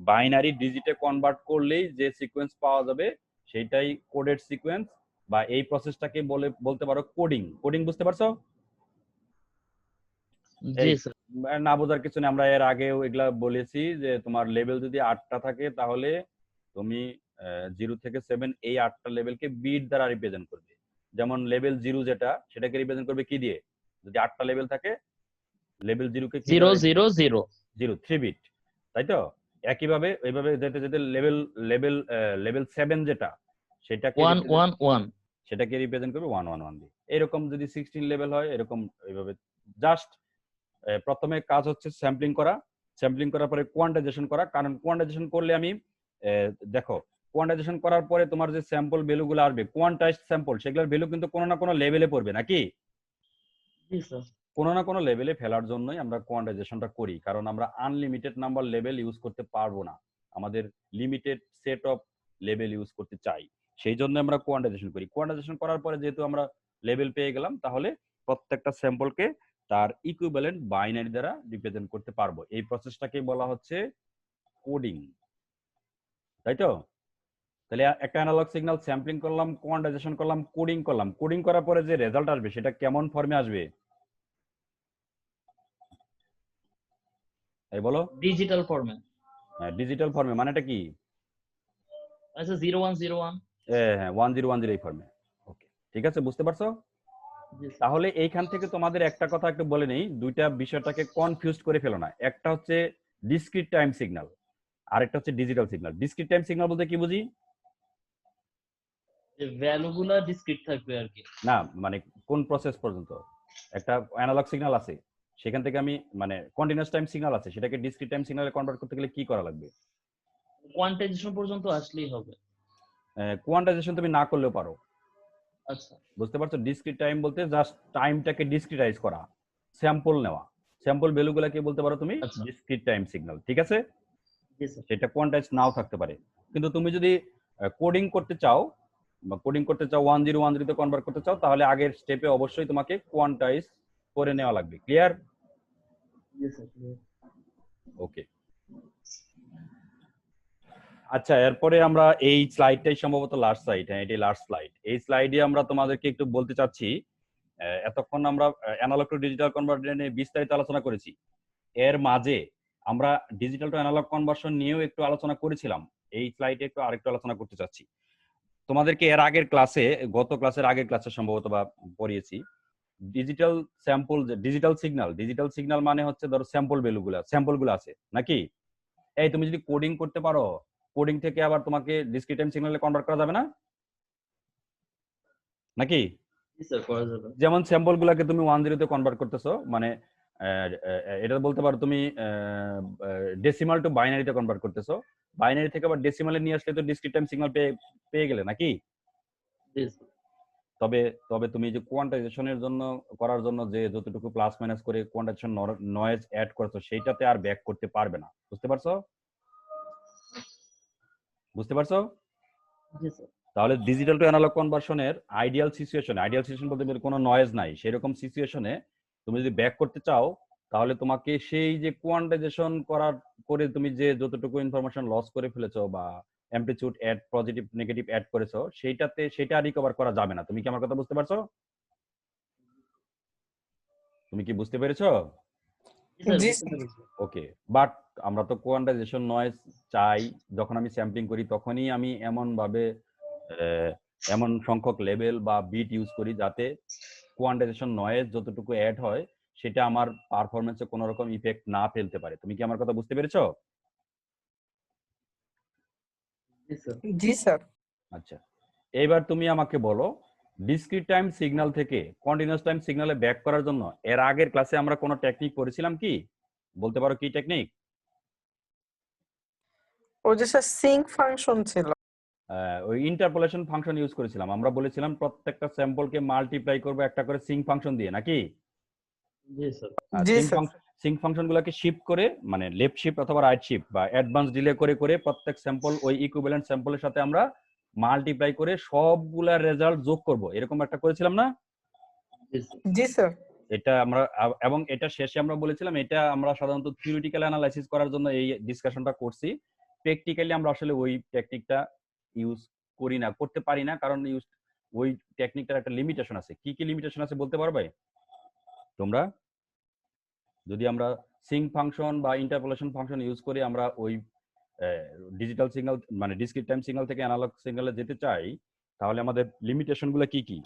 বাইনারি ডিজিটে কনভার্ট করলেই যে সিকোয়েন্স পাওয়া যাবে সেটাই কোডেড সিকোয়েন্স, বা এই প্রসেসটাকে বলতে পারো কোডিং। কোডিং বুঝতে পারছো? জি এই স্যার। না বোঝার কিছু নেই, আমরা এর আগেও এগুলা বলেছি যে তোমার লেভেল যদি 8টা থাকে তাহলে তুমি 0 থেকে 7 এই 8টা লেভেলকে বিট দ্বারা রিপ্রেজেন্ট করবে। যেমন লেভেল 0 যেটা, সেটাকে রিপ্রেজেন্ট করবে কি দিয়ে? যদি 8টা লেভেল থাকে, লেভেল 0 কে কি 0 দ্বারা? 0 0 0, 3 বিট, তাই তো? একইভাবে এইভাবে যেতে যেতে লেভেল লেভেল লেভেল 7 যেটা, সেটাকে 1 1 1। সেটাকে রিপ্রেজেন্ট করবে 1 1 1 দিয়ে। এরকম যদি 16 লেভেল হয়, এরকম এইভাবে জাস্ট প্রথমে কাজ হচ্ছে স্যাম্পলিং করা, স্যাম্পলিং করার পরে কোয়ান্টাইজেশন করা। কারণ কোয়ান্টাইজেশন করলে আমি দেখো, কোয়ান্টাইজেশন করার পরে তোমার যে স্যাম্পল ভ্যালুগুলো আসবে, কোয়ান্টাইজড স্যাম্পল, সেগুলোর ভ্যালু কিন্তু কোনো না কোনো লেভেলে পড়বে নাকি? জি স্যার। কোনো না কোনো লেভেলে ফেলার জন্যই আমরা কোয়ান্টাইজেশনটা করি, কারণ আমরা আনলিমিটেড নাম্বার লেভেল ইউজ করতে পারবো না, আমাদের limited set of level use করতে চাই। সেই জন্য আমরা কোয়ান্টাইজেশন করি। কোয়ান্টাইজেশন করার পরে যেহেতু আমরা লেভেল পেয়ে গেলাম, তাহলে প্রত্যেকটা স্যাম্পলকে তার ইকুইভ্যালেন্ট বাইনারি দ্বারা রিপ্রেজেন্ট করতে পারবো। এই প্রসেসটাকে বলা হচ্ছে কোডিং, তাই তো? তাহলে একটা অ্যানালগ সিগন্যাল স্যাম্পলিং করলাম, কোয়ান্টাইজেশন করলাম, কোডিং করলাম। কোডিং করার পরে যে রেজাল্ট আসবে সেটা কেমন ফর্মে আসবে? এই বলো। ডিজিটাল ফর্মে। ডিজিটাল ফর্মে মানেটা কি? আচ্ছা, 0 1 0 1। হ্যাঁ, 1010 এই ফর্মে। ওকে, ঠিক আছে, বুঝতে পারছো? জি স্যার। তাহলে এইখান থেকে তোমাদের একটা কথা একটু বলে নেই, দুইটা বিষয়টাকে কনফিউজ করে ফেলো না। একটা হচ্ছে ডিসক্রিট টাইম সিগন্যাল, আরেকটা হচ্ছে digital signal. Discrete time signal বলতে কি বুঝি? যে ভ্যালুগুলা ডিসক্রিট থাকবে আর কি। না, মানে কোন প্রসেস পর্যন্ত? একটা অ্যানালগ সিগন্যাল আছে, সেখান থেকে আমি মানে কন্টিনিউয়াস টাইম সিগন্যাল আছে, সেটাকে ডিসক্রিট টাইম সিগন্যালে কনভার্ট করতে গেলে কি করা লাগবে? কোয়ান্টাইজেশন পর্যন্ত আসলেই হবে। কোয়ান্টাইজেশন তুমি না করলেও পারো, আচ্ছা। বুঝতে পারছো? ডিসক্রিট টাইম বলতে জাস্ট টাইমটাকে ডিসক্রিটাইজ করা, স্যাম্পল নেওয়া, স্যাম্পল ভ্যালুগুলোকে বলতে পারো তুমি আচ্ছা। ডিসক্রিট টাইম সিগন্যাল, ঠিক আছে? জি স্যার। সেটা কোয়ান্টাইজ নাও থাকতে পারে। কিন্তু তুমি যদি কোডিং করতে চাও, বা কোডিং করতে চাও 1010 তে কনভার্ট করতে চাও, তাহলে আগের স্টেপে অবশ্যই তোমাকে কোয়ান্টাইজ করে নেওয়া লাগবে। ক্লিয়ার? জি স্যার। ওকে, আচ্ছা, এরপরে আমরা এই স্লাইডটাই সম্ভবত লাস্ট স্লাইড। হ্যাঁ, এটাই লাস্ট স্লাইড। এই স্লাইডে আমরা তোমাদেরকে একটু বলতে চাচ্ছি, এতক্ষণ আমরা অ্যানালগ টু ডিজিটাল কনভার্সন নিয়ে বিস্তারিত আলোচনা করেছি। এর মাঝে আমরা ডিজিটাল টু অ্যানালগ কনভার্সন নিয়েও একটু আলোচনা করেছিলাম। এই স্লাইডে একটু আরেকটু আলোচনা করতে চাচ্ছি। তোমাদেরকে এর আগের ক্লাসে, গত ক্লাসের আগের ক্লাসে সম্ভবত বা পড়িয়েছি, ডিজিটাল স্যাম্পল, ডিজিটাল সিগন্যাল মানে হচ্ছে ধরো স্যাম্পলগুলো আছে নাকি? এই তুমি যদি কোডিং করতে পারো, কোডিং থেকে আবার তোমাকে ডিসক্রিট টাইম সিগন্যালে কনভার্ট করা যাবে না নাকি? জি স্যার, করা যাবে। যেমন স্যাম্পল গুলাকে তুমি 10 তে কনভার্ট করতেছো, মানে এটা বলতে পারো তুমি ডেসিমাল টু বাইনারিতে কনভার্ট করতেছো, বাইনারি থেকে আবার ডেসিমালে নিয়ে আসলে তো ডিসক্রিট টাইম সিগন্যাল পেয়ে গেলে নাকি? জি স্যার। তবে তবে তুমি যে কোয়ান্টাইজেশনের জন্য করার জন্য যে যতটুকু প্লাস মাইনাস করে কোয়ান্টাইজেশন নয়েজ অ্যাড করেছো, সেইটাতে আর ব্যাক করতে পারবে না। বুঝতে পারছো? বুঝতে পারছো? জি স্যার। তাহলে ডিজিটাল টু অ্যানালগ কনভার্সনের আইডিয়াল সিচুয়েশন বলতে কোনো নয়েজ নাই, সেরকম সিচুয়েশনে তুমি যদি ব্যাক করতে চাও, তাহলে তোমাকে সেই যে কোয়ান্টাইজেশন করে তুমি যে যতটুকু ইনফরমেশন লস করে ফেলেছো, বা amplitude add, positive negative add করেছো, সেটা রিকভার করা যাবে না। তুমি কি আমার কথা বুঝতে পারছো? তুমি কি বুঝতে পেরেছো? জি স্যার, জি বুঝতে স্যার। পেরেছি। ওকে, বাট আমরা তো কোয়ান্টাইজেশন নয়েজ চাই। যখন আমি স্যাম্পলিং করি তখনই আমি এমন সংখ্যক লেভেল বা বিট ইউজ করি যাতে কোয়ান্টাইজেশন নয়েজ যতটুকু অ্যাড হয় সেটা আমার পারফরমেন্সে কোনো রকম ইফেক্ট না ফেলতে পারে। তুমি কি আমার কথা বুঝতে পেরেছো? জি স্যার। জি স্যার। আচ্ছা, এইবার তুমি আমাকে বলো, ডিসক্রিট টাইম সিগন্যাল থেকে কন্টিনিউয়াস টাইম সিগন্যালে ব্যাক করার জন্য এর আগের ক্লাসে আমরা কোনো টেকনিক করেছিলাম কি? বলতে পারো কি টেকনিক? ও যে স্যার সিঙ্ক ফাংশন ছিল। ওই ইন্টারপোলেশন ফাংশন ইউজ করেছিলাম। আমরা বলেছিলাম প্রত্যেকটা স্যাম্পলকে মাল্টিপ্লাই করবো একটা করে সিঙ্ক ফাংশন দিয়ে, নাকি? জি স্যার। জি সিঙ্ক স্যার। সিঙ্ক ফাংশনগুলোকে শিফট করে, মানে লেফট শিফট অথবা রাইট শিফট বা অ্যাডভান্স ডিলে করে করে প্রত্যেক স্যাম্পল ওই ইকুইভ্যালেন্ট স্যাম্পলের সাথে আমরা মাল্টিপ্লাই করে সবগুলা রেজাল্ট যোগ করব, এরকম একটা করেছিলাম না? জি স্যার। জি স্যার। এটা আমরা এবং এটা শেষে আমরা বলেছিলাম এটা আমরা সাধারণত থিওরিটিক্যাল অ্যানালাইসিস করার জন্য এই ডিসকাশনটা করছি। প্র্যাকটিক্যালি আমরা আসলে ওই টেকনিকটা ইউজ করি না, করতে পারি না, কারণ ওই টেকনিকটার একটা লিমিটেশন আছে। কি কি লিমিটেশন আছে বলতে পারবে তোমরা? যদি আমরা সিঙ্ক ফাংশন বা ইন্টারপোলেশন ফাংশন ইউজ করে আমরা ওই ডিজিটাল সিগন্যাল মানে ডিসক্রিট টাইম সিগন্যাল থেকে অ্যানালগ সিগন্যালে যেতে চাই, তাহলে আমাদের লিমিটেশন গুলো কি কি?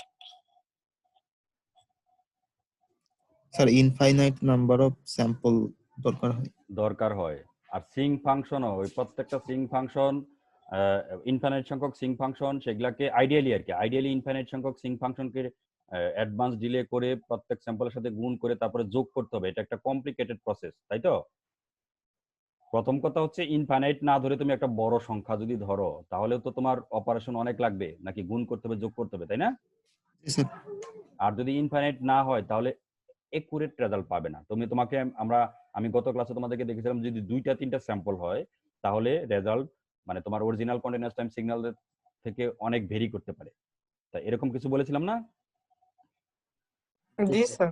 Sir infinite number of sample দরকার হয়। আর সিঙ্ক ফাংশনও ওই প্রত্যেকটা সিঙ্ক ফাংশন ইনফাইনাইট সংখ্যক সিঙ্ক ফাংশন, সেগুলাকে আইডিয়ালি ইনফাইনাইট সংখ্যক সিঙ্ক ফাংশনকে অ্যাডভান্স ডিলে করে প্রত্যেক স্যাম্পলের সাথে গুণ করে তারপরে যোগ করতে হবে। এটা একটা কমপ্লিকেটেড প্রসেস, তাই তো? প্রথম কথা হচ্ছে ইনফাইনাইট না ধরে তুমি একটা বড় সংখ্যা যদি ধরো, তাহলে তো তোমার অপারেশন অনেক লাগবে, নাকি গুণ করতে হবে, যোগ করতে হবে, তাই না? আর যদি ইনফাইনাইট না হয় তাহলে একুরেট রেজাল্ট পাবে না। আমি গত ক্লাসে তোমাদেরকে দেখেছিলাম যদি 2-3টা স্যাম্পল হয় তাহলে রেজাল্ট মানে তোমার অরিজিনাল কন্টিনিউয়াস টাইম সিগন্যাল থেকে অনেক ভেরি করতে পারে। তাই এরকম কিছু বলেছিলাম না? জি স্যার।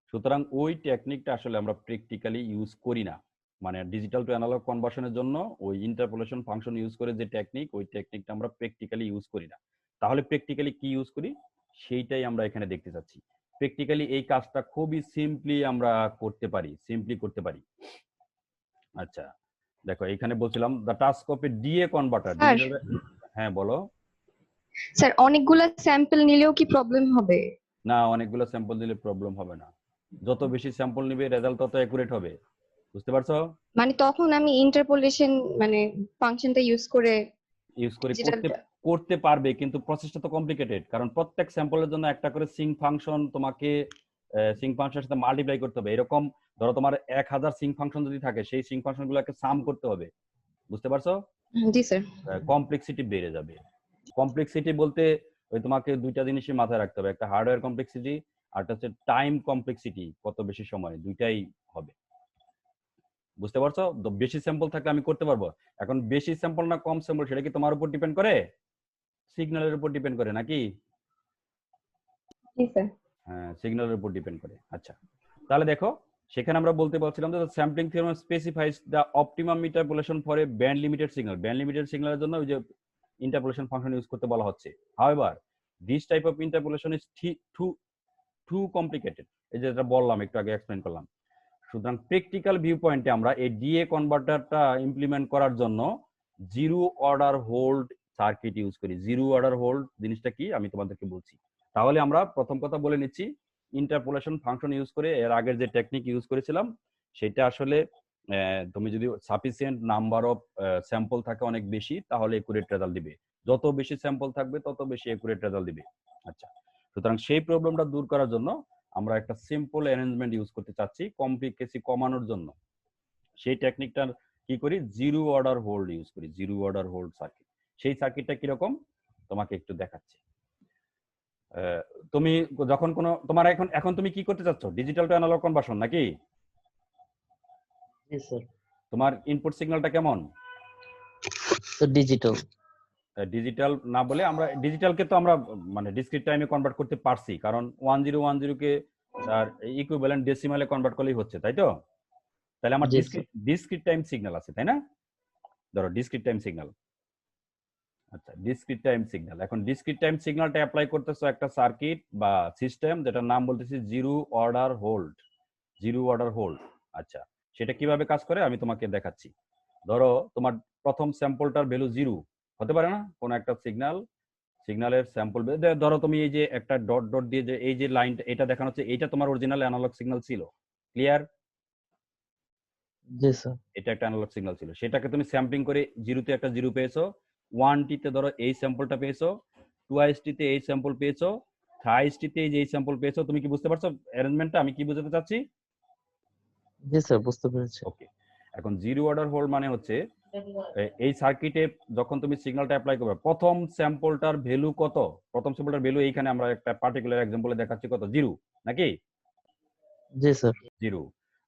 সুতরাং ওই টেকনিকটা আসলে আমরা প্র্যাকটিক্যালি ইউজ করি না। মানে ডিজিটাল টু অ্যানালগ কনভার্সনের জন্য ওই ইন্টারপোলেশন ফাংশন ইউজ করে যে টেকনিক, ওই টেকনিকটা আমরা প্র্যাকটিক্যালি ইউজ করি না। তাহলে প্র্যাকটিক্যালি কি ইউজ করি সেইটাই আমরা এখানে দেখতে চাচ্ছি। প্র্যাকটিক্যালি এই কাজটা খুবই সিম্পলি আমরা করতে পারি। আচ্ছা দেখো, এখানে বলছিলাম the task of A DA converter. হ্যাঁ বলো। স্যার অনেকগুলা স্যাম্পল নিলেও কি প্রবলেম হবে? না, অনেকগুলো স্যাম্পল দিলে প্রবলেম হবে না। যত বেশি স্যাম্পল নিবে রেজাল্ট তত অ্যাকুরেট হবে। বুঝতে পারছো? মানে তখন আমি ইন্টারপোলেশন মানে ফাংশনটা ইউজ করে করতে পারবে, কিন্তু প্রসেসটা তো কমপ্লিকেটেড, কারণ প্রত্যেক স্যাম্পলের জন্য একটা করে সিঙ্ক ফাংশন তোমাকে সিঙ্ক ফাংশনের সাথে মাল্টিপ্লাই করতে হবে। এরকম ধরো তোমার 1000 সিঙ্ক ফাংশন যদি থাকে, সেই সিঙ্ক ফাংশনগুলোকে সাম করতে হবে। বুঝতে পারছো? জি স্যার। কমপ্লেক্সিটি বেড়ে যাবে। কমপ্লেক্সিটি বলতে ওই তোমাকে দুইটা জিনিসই মাথায় রাখতে হবে, একটা হার্ডওয়্যার কমপ্লেক্সিটি আর একটা হচ্ছে টাইম কমপ্লেক্সিটি, কত বেশি সময়, দুইটাই হবে। বুঝতে পারছো? বেশি স্যাম্পল থাকলে আমি করতে পারবো। এখন বেশি স্যাম্পল না কম স্যাম্পল সেটা কি তোমার উপর ডিপেন্ড করে? সিগন্যালের উপর ডিপেন্ড করে নাকি? জি স্যার। হ্যাঁ, সিগন্যালের উপর ডিপেন্ড করে। আচ্ছা তাহলে দেখো, সেখানে আমরা বলতে পারছিলাম যে sampling theorem specifies the optimum interpolation for a band limited signal. Band limited সিগন্যালের জন্য ওই যে ইন্টারপোলেশন ফাংশন ইউজ করতে বলা হচ্ছে। However this type of interpolation is too complicated. এই যেটা বললাম, একটু আগে এক্সপ্লেন করলাম। সুতরাং প্র্যাকটিক্যাল ভিউ পয়েন্টে আমরা এই ডিএ কনভার্টারটা ইমপ্লিমেন্ট করার জন্য zero order hold circuit use করি। জিরো অর্ডার হোল্ড জিনিসটা কি আমি তোমাদেরকে বলছি। তাহলে আমরা প্রথম কথা বলে নিচ্ছি, ইন্টারপোলেশন ফাংশন ইউজ করে এর আগের যে টেকনিক ইউজ করেছিলাম সেটা আসলে তুমি যদি সাফিসিয়েন্ট নাম্বার অফ স্যাম্পল থাকে অনেক বেশি, তাহলে একুরেট রেজাল্ট দিবে। যত বেশি স্যাম্পল থাকবে তত বেশি একুরেট রেজাল্ট দিবে। আচ্ছা, সুতরাং সেই প্রবলেমটা দূর করার জন্য আমরা একটা সিম্পল অ্যারেঞ্জমেন্ট ইউজ করতে চাচ্ছি কমপ্লিকেসি কমানোর জন্য। সেই টেকনিকটার কি করি, জিরো অর্ডার হোল্ড ইউজ করি, জিরো অর্ডার হোল্ড সার্কিট। সেই সার্কিটটা কিরকম তোমাকে একটু দেখাচ্ছি। তুমি যখন কোনো তোমার এখন তুমি কি করতে চাচ্ছ, ডিজিটাল টু অ্যানালগ কনভার্সন নাকি? জি স্যার। তোমার ইনপুট সিগন্যালটা কেমন? ডিজিটাল। ডিজিটাল না বলে আমরা ডিজিটালকে তো আমরা মানে ডিসক্রিট টাইমে কনভার্ট করতে পারছি, কারণ 1010 কে তার ইকুইভ্যালেন্ট ডেসিমালে কনভার্ট করলেই হচ্ছে, তাই তো? তাহলে আমার ডিসক্রিট টাইম সিগন্যাল আছে, তাই না? ধরো ডিসক্রিট টাইম সিগন্যাল। আচ্ছা, ডিসক্রিট টাইম সিগন্যাল। এখন ডিসক্রিট টাইম সিগন্যালটা অ্যাপ্লাই করতেছো একটা সার্কিট বা সিস্টেম যেটার নাম বলতেছি zero order hold. Zero order hold. আচ্ছা, সেটা কিভাবে কাজ করে আমি তোমাকে দেখাচ্ছি। ধরো তোমার প্রথম স্যাম্পলটার ভ্যালু 0 হতে পারে না? কোন একটা সিগন্যালের স্যাম্পল, ধরো তুমি এই যে একটা ডট ডট দিয়ে যে এই যে লাইনটা এটা দেখানো হচ্ছে, এটা তোমার অরিজিনাল অ্যানালগ সিগন্যাল ছিল। ক্লিয়ার? জি স্যার। এটা একটা অ্যানালগ সিগন্যাল ছিল, সেটাকে তুমি স্যাম্পলিং করে জিরোতে একটা জিরো পেয়েছো, 1T-তে ধরো এই স্যাম্পলটা পেয়েছো, 2T-তে এই স্যাম্পল পেয়েছো, 3T-তে এই স্যাম্পল পেয়েছো। তুমি কি বুঝতে পারছো অ্যারেঞ্জমেন্টটা আমি কি বোঝাতে চাচ্ছি? জি স্যার, বুঝতে পেরেছি। ওকে, এখন জিরো অর্ডার হোল্ড মানে হচ্ছে এই সার্কিটে যখন তুমি সিগন্যালটা অ্যাপ্লাই করবে, প্রথম স্যাম্পলটার ভ্যালু কত? প্রথম স্যাম্পলটার ভ্যালু এইখানে আমরা একটা পার্টিকুলার এক্সাম্পলে দেখাচ্ছি কত, 0 নাকি? জি স্যার। 0।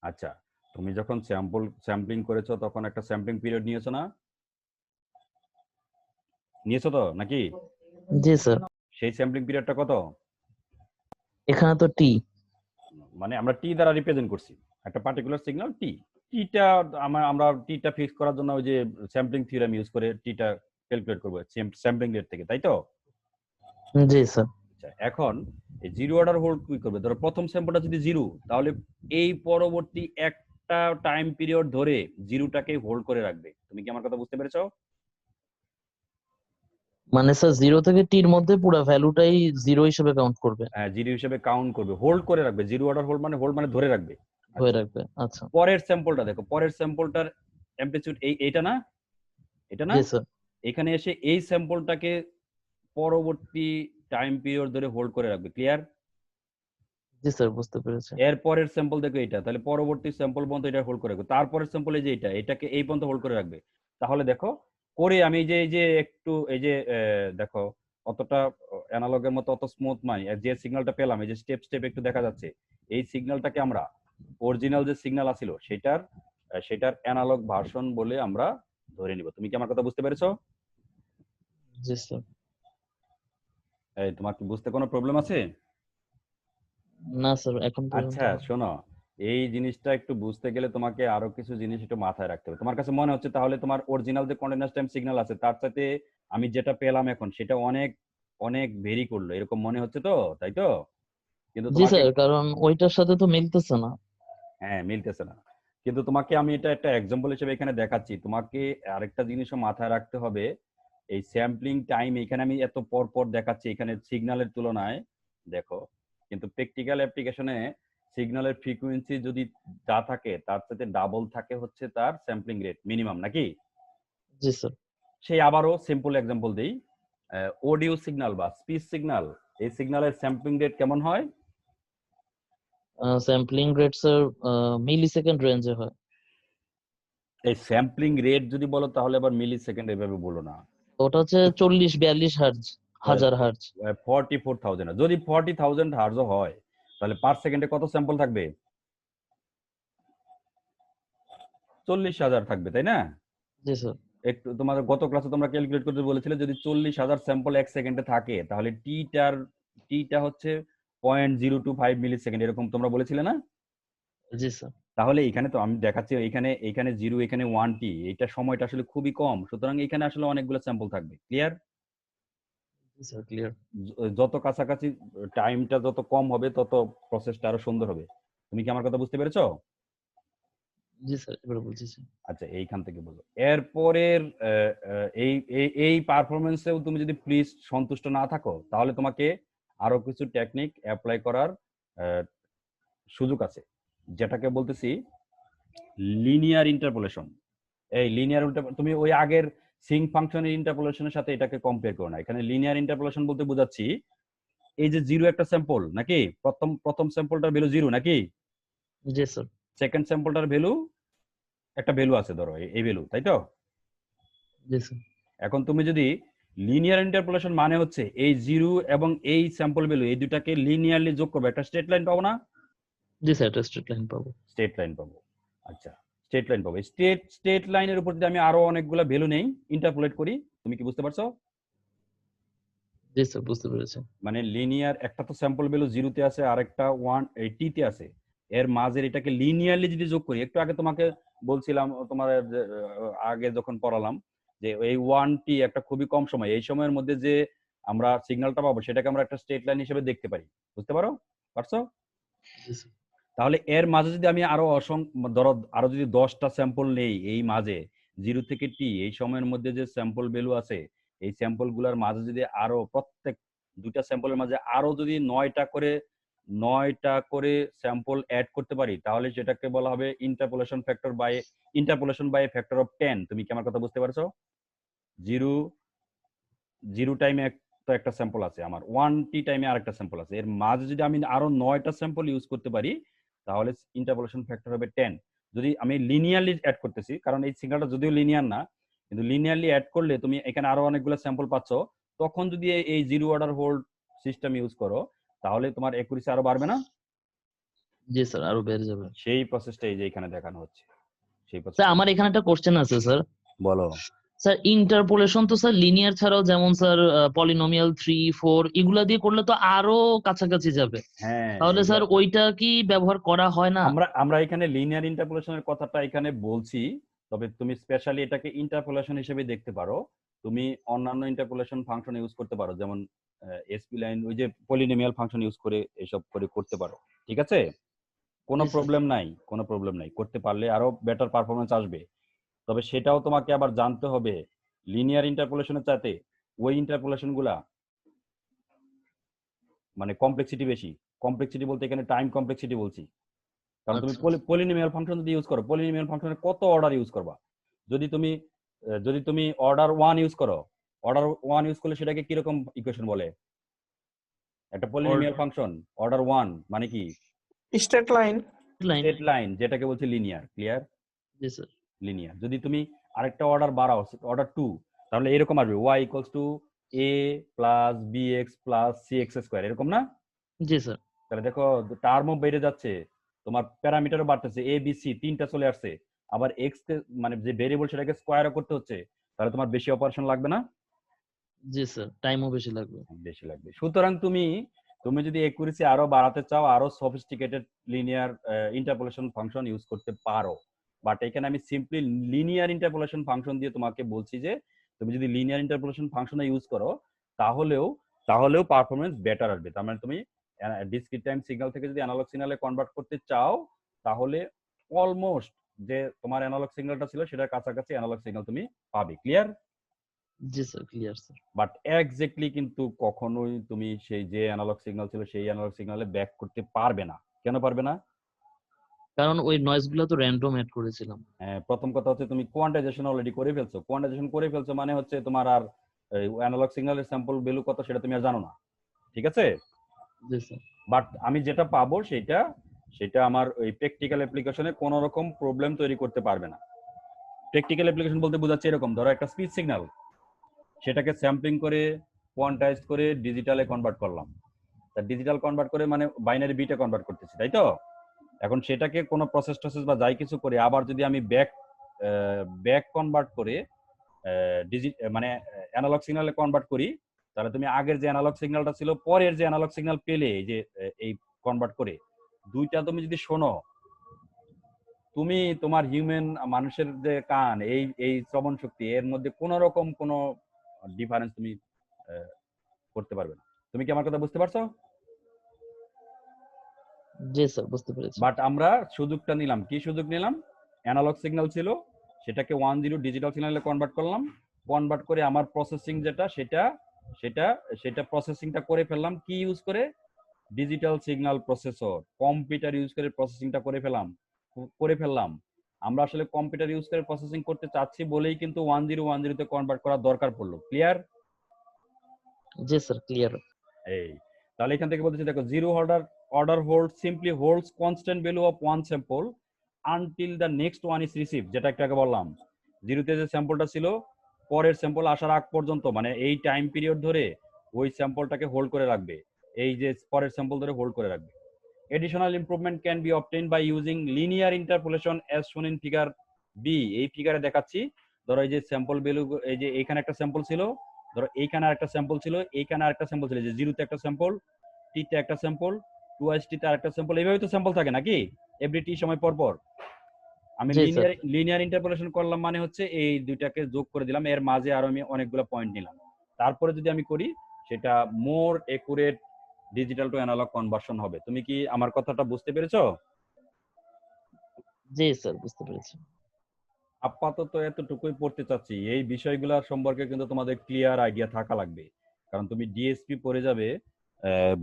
আচ্ছা, তুমি যখন স্যাম্পলিং করেছো তখন একটা স্যাম্পলিং পিরিয়ড নিয়েছো না? নিয়েছো তো নাকি? জি স্যার। সেই স্যাম্পলিং পিরিয়ডটা কত? এখানে তো টি। মানে আমরা টি দ্বারা রিপ্রেজেন্ট করছি একটা পার্টিকুলার সিগন্যাল টি। টিটা আমরা টিটা ফিক্স করার জন্য ওই যে স্যাম্পলিং থিওরেম ইউজ করে টিটা ক্যালকুলেট করব স্যাম্পলিং রেট থেকে, তাই তো? জি স্যার। আচ্ছা, এখন এই জিরো অর্ডার হোল্ড কি করবে? ধরো প্রথম স্যাম্পলটা যদি 0, তাহলে এই পরবর্তী একটা টাইম পিরিয়ড ধরে জিরোটাকে হোল্ড করে রাখবে। তুমি কি আমার কথা বুঝতে পেরেছো? মানে স্যার 0 থেকে টির মধ্যে পুরো ভ্যালুটাই 0 হিসেবে কাউন্ট করবে, হ্যাঁ, জিরো হিসেবে কাউন্ট করবে, হোল্ড করে রাখবে। জিরো অর্ডার হোল্ড মানে ধরে রাখবে। ধরে রাখবে। আচ্ছা। পরের স্যাম্পলটা দেখো, পরের স্যাম্পলটার অ্যামপ্লিটিউড এইটা না, এটা না? জি স্যার। এখানে এসে এই স্যাম্পলটাকে পরবর্তী টাইম পিরিয়ড ধরে হোল্ড করে রাখবে। ক্লিয়ার? জি স্যার, বুঝতে পেরেছি। এর পরের স্যাম্পল দেখো এটা, তাহলে পরবর্তী স্যাম্পল পর্যন্ত এটা হোল্ড করে রাখবে। তারপরের স্যাম্পল এই যে এটাকে এই পর্যন্ত হোল্ড করে রাখবে। তাহলে দেখো করে আমি এই যে একটু এই যে দেখো অতটা অ্যানালগের মতো অত স্মুথ নয়। যে সিগন্যালটা পেলাম এই যে স্টেপ একটু দেখা যাচ্ছে, এই সিগন্যালটাকে আমরা অরিজিনাল যে সিগন্যাল আছিল সেটার অ্যানালগ ভার্সন বলে আমরা ধরে নিব। তুমি কি আমার কথা বুঝতে পেরেছো? জি স্যার। এই তোমার কি বুঝতে কোনো প্রবলেম আছে? না স্যার, এখন পর্যন্ত আচ্ছা শোনো, এই জিনিসটা একটু বুঝতে গেলে তোমাকে আরো কিছু জিনিস একটু মাথায় রাখতে হবে। তোমার কাছে মনে হচ্ছে তাহলে তোমার অরিজিনাল যে কন্টিনিউয়াস টাইম সিগন্যাল আছে তার সাথে আমি যেটা পেলাম এখন সেটা অনেক অনেক ভেরি করলো, এরকম মনে হচ্ছে তো, তাই তো? কিন্তু জি তোমাকে, স্যার, কারণ ওইটার সাথে তো মিলতেছে না। হ্যাঁ মিলতেছে না, কিন্তু তোমাকে আমি এটা একটা এক্সাম্পল হিসেবে এখানে দেখাচ্ছি। তোমাকে আরেকটা জিনিসও মাথায় রাখতে হবে, এই স্যাম্পলিং টাইম এখানে আমি এত পর পর দেখাচ্ছি এখানে সিগন্যালের তুলনায়, দেখো কিন্তু প্র্যাকটিক্যাল অ্যাপ্লিকেশনে সিগন্যালের ফ্রিকোয়েন্সি যদি যা থাকে তার সাথে ডাবল থাকে হচ্ছে তার স্যাম্পলিং রেট মিনিমাম, নাকি? জি স্যার। সেই আবারও সিম্পল এক্সাম্পল দেই, অডিও সিগন্যাল বা স্পিচ সিগন্যাল, এই সিগন্যালের স্যাম্পলিং রেট কেমন হয়? স্যাম্পলিং রেট স্যার মিলি সেকেন্ড রেঞ্জে হয়। এই স্যাম্পলিং রেট যদি বলো তাহলে আবার মিলি সেকেন্ড এভাবে বলো না, ওটা হচ্ছে 40-42 হার্জ, হাজার হার্জ। 44,000। যদি 40,000 হার্জও হয় তাহলে পার সেকেন্ডে কত স্যাম্পল থাকবে? 40,000 থাকবে, তাই না? জি স্যার। একটু তোমাদের গত ক্লাসে তোমরা ক্যালকুলেট করতে বলেছিলে যদি 40,000 স্যাম্পল এক সেকেন্ডে থাকে তাহলে টিটা হচ্ছে 0.025 মিলি সেকেন্ড, এরকম তোমরা বলেছিলে না? জি স্যার। তাহলে এখানে তো আমি দেখাচ্ছি এখানে 0, এখানে 1t, এটা সময়টা আসলে খুবই কম, সুতরাং এখানে আসলে অনেকগুলো স্যাম্পল থাকবে। ক্লিয়ার? জি স্যার, ক্লিয়ার। যত কাছাকাছি টাইমটা যত কম হবে তত প্রসেসটা আরো সুন্দর হবে। তুমি কি আমার কথা বুঝতে পেরেছো? জি স্যার, এবারে বুঝেছি। আচ্ছা, এইখান থেকে বলো এরপরের এই এই এই পারফরমেন্সেও তুমি যদি প্লিজ সন্তুষ্ট না থাকো তাহলে তোমাকে আরো কিছু টেকনিক অ্যাপ্লাই করার সুযোগ আছে, যেটাকে বলতেছি লিনিয়ার ইন্টারপোলেশন। এই লিনিয়ার তুমি ওই আগের সিঙ্ক ফাংশনের ইন্টারপোলেশনের সাথে এটাকে কম্পেয়ার করো না। এখানে লিনিয়ার ইন্টারপোলেশন বলতে বোঝাচ্ছি এই যে 0 একটা স্যাম্পল নাকি, প্রথম স্যাম্পলটার ভ্যালু 0 নাকি, জি স্যার। সেকেন্ড স্যাম্পলটার ভ্যালু একটা ভ্যালু আছে, ধরো এই ভ্যালু, তাই তো? জি স্যার। এখন তুমি যদি লিনিয়ার ইন্টারপোলেশন মানে হচ্ছে এই 0 এবং এই স্যাম্পল ভ্যালু এই দুটাকে লিনিয়ারলি যোগ করবে, একটা স্ট্রেট লাইন পাবো না? জি স্যার, এটা স্ট্রেট লাইন পাবো। স্ট্রেট লাইন পাবো। আচ্ছা, স্ট্রেট লাইন পাবো। স্ট্রেট লাইনের উপর যদি আমি আরো অনেকগুলো ভ্যালু নেই, ইন্টারপোলেট করি, তুমি কি বুঝতে পারছো? জি স্যার, বুঝতে পেরেছি। মানে লিনিয়ার একটা তো স্যাম্পল ভ্যালু 0 তে আছে আর একটা 180 তে আছে, এর মাঝের এটাকে লিনিয়ারলি যদি যোগ করি, একটু আগে তোমাকে বলছিলাম তোমার আগে যখন পড়ালাম যে এই 1t একটা খুবই কম সময়, এই সময়ের মধ্যে যে আমরা সিগন্যালটা পাবো সেটাকে আমরা একটা স্ট্রেট লাইন হিসেবে দেখতে পারি। বুঝতে পারছো? জি স্যার। তাহলে এর মাঝে যদি আমি আরো ধরো আরো যদি 10টা স্যাম্পল নেই, এই মাঝে 0 থেকে t এই সময়ের মধ্যে যে স্যাম্পল ভ্যালু আছে, এই স্যাম্পল গুলার মাঝে যদি আরো প্রত্যেক দুইটা স্যাম্পলের মাঝে আরো যদি 9টা করে স্যাম্পল অ্যাড করতে পারি তাহলে সেটাকে বলা হবে ইন্টারপোলেশন বাই ফ্যাক্টর অফ 10। তুমি কি আমার কথা বুঝতে পারছো? 0 টাইমে তো একটা স্যাম্পল আছে, আমার 1t টাইমে আরেকটা স্যাম্পল আছে, এর মাঝে যদি আমি আরো 9টা স্যাম্পল ইউজ করতে পারি তাহলে ইন্টারপোলেশন ফ্যাক্টর হবে 10। যদি আমি লিনিয়ারলি অ্যাড করতেছি, কারণ এই সিগন্যালটা যদিও লিনিয়ার না, কিন্তু লিনিয়ারলি অ্যাড করলে তুমি এখানে আরো অনেকগুলো স্যাম্পল পাচ্ছ, তখন যদি এই zero order hold system use করো তাহলে তোমার অ্যাকুরেসি আরো বাড়বে না? জি স্যার, আরো বেড়ে যাবে। সেই প্রসেসটা এই যে এখানে দেখানো হচ্ছে, সেই স্যার প্রসেস। আমার এখানে একটা কোশ্চেন আছে স্যার। বলো। স্যার ইন্টারপোলেশন তো স্যার লিনিয়ার ছাড়াও, যেমন স্যার পলিনোমিয়াল 3, 4 এগুলা দিয়ে করলে তো আরো কাছাকাছি যাবে। হ্যাঁ, তাহলে স্যার ওইটা কি ব্যবহার করা হয় না? আমরা এখানে লিনিয়ার ইন্টারপোলেশনের কথাটা এখানে বলছি, তবে তুমি স্পেশালি এটাকে ইন্টারপোলেশন হিসেবে দেখতে পারো। তুমি অন্যান্য ইন্টারপোলেশন ফাংশন ইউজ করতে পারো, যেমন এসপি লাইন, ওই যে পলিনোমিয়াল ফাংশন ইউজ করে এসব করে করতে পারো, ঠিক আছে? কোনো জি স্যার। প্রবলেম নাই, কোনো প্রবলেম নাই, করতে পারলে আরো বেটার পারফরমেন্স আসবে। তবে সেটাও তোমাকে আবার জানতে হবে লিনিয়ার ইন্টারপোলেশনের চাইতে ওই ইন্টারপোলেশন গুলা মানে কমপ্লেক্সিটি বেশি। কমপ্লেক্সিটি বলতে এখানে টাইম কমপ্লেক্সিটি বলছি। কারণ তুমি আচ্ছা। পলিনোমিয়াল ফাংশন যদি ইউজ করো, পলিনোমিয়াল ফাংশনে কত অর্ডার ইউজ করবা? যদি তুমি অর্ডার 1 ইউজ করো, অর্ডার 1 ইউজ করলে সেটাকে কিরকম ইকুয়েশন বলে? একটা পলিনোমিয়াল ফাংশন অর্ডার 1 মানে কি? Straight line. স্ট্রেট লাইন, যেটাকে বলছে লিনিয়ার। ক্লিয়ার? জি স্যার। লিনিয়ার। যদি তুমি আরেকটা অর্ডার বাড়াও, অর্ডার 2, তাহলে এরকম আসবে y = a + bx + cx², এরকম না? জি স্যার। তাহলে দেখো টার্মও বেড়ে যাচ্ছে, তোমার প্যারামিটারও বাড়তেছে, a b c তিনটা চলে আসছে, আবার x কে মানে যে ভেরিয়েবল সেটাকে স্কয়ারও করতে হচ্ছে, তাহলে তোমার বেশি অপারেশন লাগবে না? জি স্যার, টাইমও বেশি লাগবে। বেশি লাগবে। সুতরাং তুমি যদি একুরেসি আরো বাড়াতে চাও, আরো sophisticated linear interpolation function use করতে পারো। বাট এখানে আমি সিম্পলি লিনিয়ার ইন্টারপোলেশন ফাংশন দিয়ে তোমাকে বলছি যে তুমি যদি লিনিয়ার ইন্টারপোলেশন ফাংশনে ইউজ করো তাহলেও পারফরমেন্স বেটার আসবে। তার মানে তুমি ডিসক্রিট টাইম সিগন্যাল থেকে যদি অ্যানালগ সিগন্যালে কনভার্ট করতে চাও, তাহলে অলমোস্ট যে তোমার অ্যানালগ সিগন্যালটা ছিল সেটার কাছাকাছি অ্যানালগ সিগন্যাল তুমি পাবে। ক্লিয়ার? জি sir, clear sir. But exactly কিন্তু কখনোই তুমি সেই যে অ্যানালগ সিগন্যাল ছিল সেই অ্যানালগ সিগন্যালে ব্যাক করতে পারবে না। কেন পারবে না? কারণ ওই নয়েজ গুলো তো র্যান্ডম এড করেছিলাম। হ্যাঁ, প্রথম কথা হচ্ছে তুমি কোয়ান্টাইজেশন অলরেডি করে ফেলছো। কোয়ান্টাইজেশন করে ফেলছো মানে হচ্ছে তোমার আর অ্যানালগ সিগন্যালের স্যাম্পল ভ্যালু কত সেটা তুমি আর জানো না, ঠিক আছে? জি স্যার। বাট আমি যেটা পাবো সেটা আমার ওই প্র্যাকটিক্যাল অ্যাপ্লিকেশনে কোনো রকম প্রবলেম তৈরি করতে পারবে না। প্র্যাকটিক্যাল অ্যাপ্লিকেশন বলতে বোঝাচ্ছে এরকম, ধরো একটা স্পিচ সিগন্যাল, সেটাকে স্যাম্পলিং করে কোয়ান্টাইজ করে ডিজিটালে কনভার্ট করলাম। তা ডিজিটাল কনভার্ট করে মানে বাইনারি বিটে কনভার্ট করতেছি, তাই তো? এখন সেটাকে কোনো প্রসেস বা যাই কিছু করে আবার যদি আমি ব্যাক কনভার্ট করে মানে অ্যানালগ সিগন্যালে কনভার্ট করি, তাহলে তুমি আগের যে অ্যানালগ সিগন্যালটা ছিল পরের যে অ্যানালগ সিগন্যাল পেলে যে এই কনভার্ট করে, দুইটা তুমি যদি শোনো, তুমি তোমার হিউম্যান মানুষের যে কান, এই শ্রবণ শক্তি, এর মধ্যে কোনো রকম কোনো ডিফারেন্স তুমি করতে পারবে না। তুমি কি আমার কথা বুঝতে পারছো? জি স্যার, বুঝতে পেরেছি। বাট আমরা সুযোগটা নিলাম, কি সুযোগ নিলাম? অ্যানালগ সিগন্যাল ছিল সেটাকে 10 ডিজিটাল সিগন্যালে কনভার্ট করলাম, কনভার্ট করে আমার প্রসেসিং যেটা সেটা প্রসেসিংটা করে ফেললাম কি ইউজ করে? Digital signal processor, computer use করে প্রসেসিংটা করে ফেললাম। আমরা আসলে কম্পিউটার ইউজ করে প্রসেসিং করতে চাচ্ছি বলেই কিন্তু 1010 তে কনভার্ট করার দরকার পড়লো। ক্লিয়ার? জি স্যার, ক্লিয়ার। এই তাহলে এখান থেকে বলতেছি দেখো, zero order hold simply holds constant value of one sample until the next one is received, যেটা একটু আগে বললাম। জিরোতে যে স্যাম্পলটা ছিল পরের স্যাম্পল আসার আগ পর্যন্ত, মানে এই টাইম পিরিয়ড ধরে ওই স্যাম্পলটাকে হোল্ড করে রাখবে, এই যে পরের স্যাম্পল ধরে হোল্ড করে রাখবে। Additional improvement can be obtained by using linear interpolation as shown in figure B। এই ফিগারে দেখাচ্ছি, ধরো এই যে স্যাম্পল ভ্যালু, এই যে এইখানে একটা স্যাম্পল ছিল, ধরো এইখানে আরেকটা স্যাম্পল ছিল, এইখানে আরেকটা স্যাম্পল ছিল, যে জিরোতে একটা স্যাম্পল, টিতে একটা স্যাম্পল, 2s টিতে আরেকটা স্যাম্পল, এইভাবে তো স্যাম্পল থাকে নাকি এভরি টি সময় পর পর। আমি জি স্যার। লিনিয়ার ইন্টারপোলেশন করলাম মানে হচ্ছে এই দুইটাকে যোগ করে দিলাম, এর মাঝে আরো আমি অনেকগুলো পয়েন্ট নিলাম, তারপরে যদি আমি করি সেটা more accurate digital to analog conversion হবে। তুমি কি আমার কথাটা বুঝতে পেরেছো? জি স্যার, বুঝতে পেরেছি। আপাতত এতটুকুই পড়তে চাচ্ছি। এই বিষয়গুলো সম্পর্কে কিন্তু তোমাদের ক্লিয়ার আইডিয়া থাকা লাগবে, কারণ তুমি ডিএসপি পড়ে যাবে,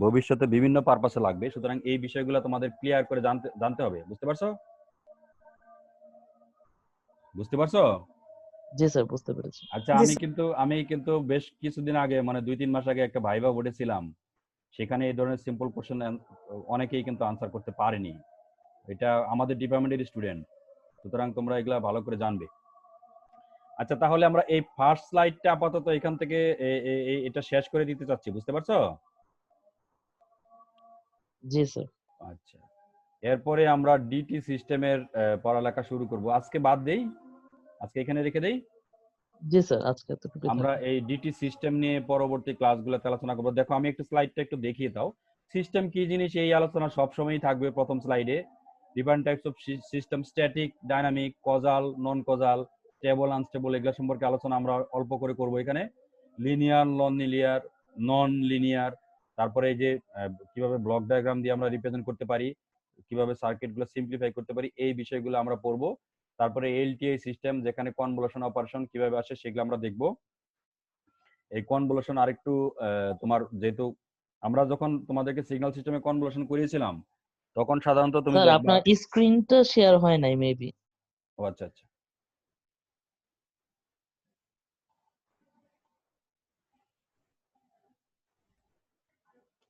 ভবিষ্যতে বিভিন্ন পারপাসে লাগবে। সুতরাং এই বিষয়গুলো তোমাদের ক্লিয়ার করে জানতে হবে। বুঝতে পারছো? জি স্যার, বুঝতে পেরেছি। আচ্ছা, আমি কিন্তু বেশ কিছুদিন আগে, মানে 2-3 মাস আগে একটা ভাইভা বলেছিলাম, সেখানে এই ধরনের সিম্পল কোশ্চেন অনেকেই কিন্তু আনসার করতে পারেনি। এটা আমাদের ডিপার্টমেন্টের স্টুডেন্ট, সুতরাং তোমরা এগুলা ভালো করে জানবে। আচ্ছা, তাহলে আমরা এই ফার্স্ট স্লাইডটা আপাতত এখান থেকে এটা শেষ করে দিতে চাচ্ছি, বুঝতে পারছো? জি স্যার। আচ্ছা, এরপরে আমরা ডিটি সিস্টেমের পড়ালেখা শুরু করব। আজকে বাদ দেই, আজকে এখানে রেখে দেই। জি স্যার, আজকে এতটুকু আমরা এই ডিটি সিস্টেম নিয়ে পরবর্তী ক্লাসগুলোতে আলোচনা করব। দেখো আমি একটু স্লাইডটা একটু দেখিয়ে দাও। সিস্টেম কি জিনিস এই আলোচনা সবসময়ই থাকবে প্রথম স্লাইডে। Different types of system, static, dynamic, causal, non causal, stable, unstable, এগুলো সম্পর্কে আলোচনা আমরা অল্প করে করব এখানে। লিনিয়ার, নন লিনিয়ার, তারপরে এই যে কিভাবে ব্লক ডায়াগ্রাম দিয়ে আমরা রিপ্রেজেন্ট করতে পারি, কিভাবে সার্কিটগুলো সিম্পলিফাই করতে পারি, এই বিষয়গুলো আমরা পড়বো। তারপরে এলটিআই সিস্টেম, যেখানে কনভলিউশন অপারেশন কিভাবে আসে সেগুলো আমরা দেখব। এই কনভলিউশন আরেকটু তোমার, যেহেতু আমরা যখন তোমাদেরকে সিগন্যাল সিস্টেমে কনভলিউশন করিয়েছিলাম তখন সাধারণত তুমি স্যার আপনার স্ক্রিনটা শেয়ার হয় নাই মেবি। ও আচ্ছা আচ্ছা,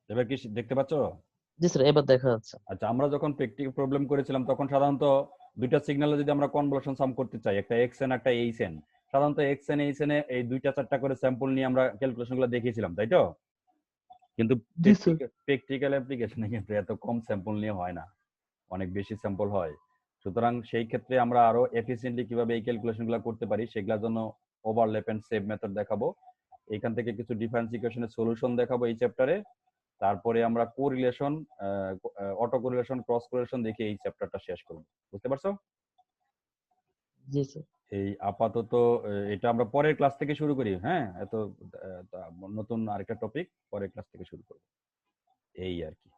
এবার কি দেখতে পাচ্ছ? জি স্যার, এবার দেখা যাচ্ছে। আচ্ছা, আমরা যখন প্র্যাকটিক্যাল প্রবলেম করেছিলাম তখন সাধারণত দুইটা সিগন্যালে যদি আমরা কনভলিউশন সাম করতে চাই, একটা এক্সএন একটা এইচএন, সাধারণত এক্সএন এইচএন এই দুইটা চারটা করে স্যাম্পল নিয়ে আমরা ক্যালকুলেশনগুলো দেখিয়েছিলাম, তাই তো? কিন্তু প্র্যাকটিক্যাল অ্যাপ্লিকেশনে কিন্তু এত কম স্যাম্পল নিয়ে হয় না, অনেক বেশি স্যাম্পল হয়। সুতরাং সেই ক্ষেত্রে আমরা আরো এফিসিয়েন্টলি কিভাবে এই ক্যালকুলেশনগুলো করতে পারি সেগুলোর জন্য ওভারল্যাপ এন্ড সেভ মেথড দেখাবো। এখান থেকে কিছু ডিফারেন্স ইকুয়েশনের সলিউশন দেখাবো এই চ্যাপ্টারে। তারপরে আমরা correlation, auto correlation, cross correlation দেখে এই চ্যাপ্টারটা শেষ করব, বুঝতে পারছো? জি স্যার। এই আপাতত এটা আমরা পরের ক্লাস থেকে শুরু করি। হ্যাঁ, এত নতুন আরেকটা টপিক পরের ক্লাস থেকে শুরু করব, এই আর কি।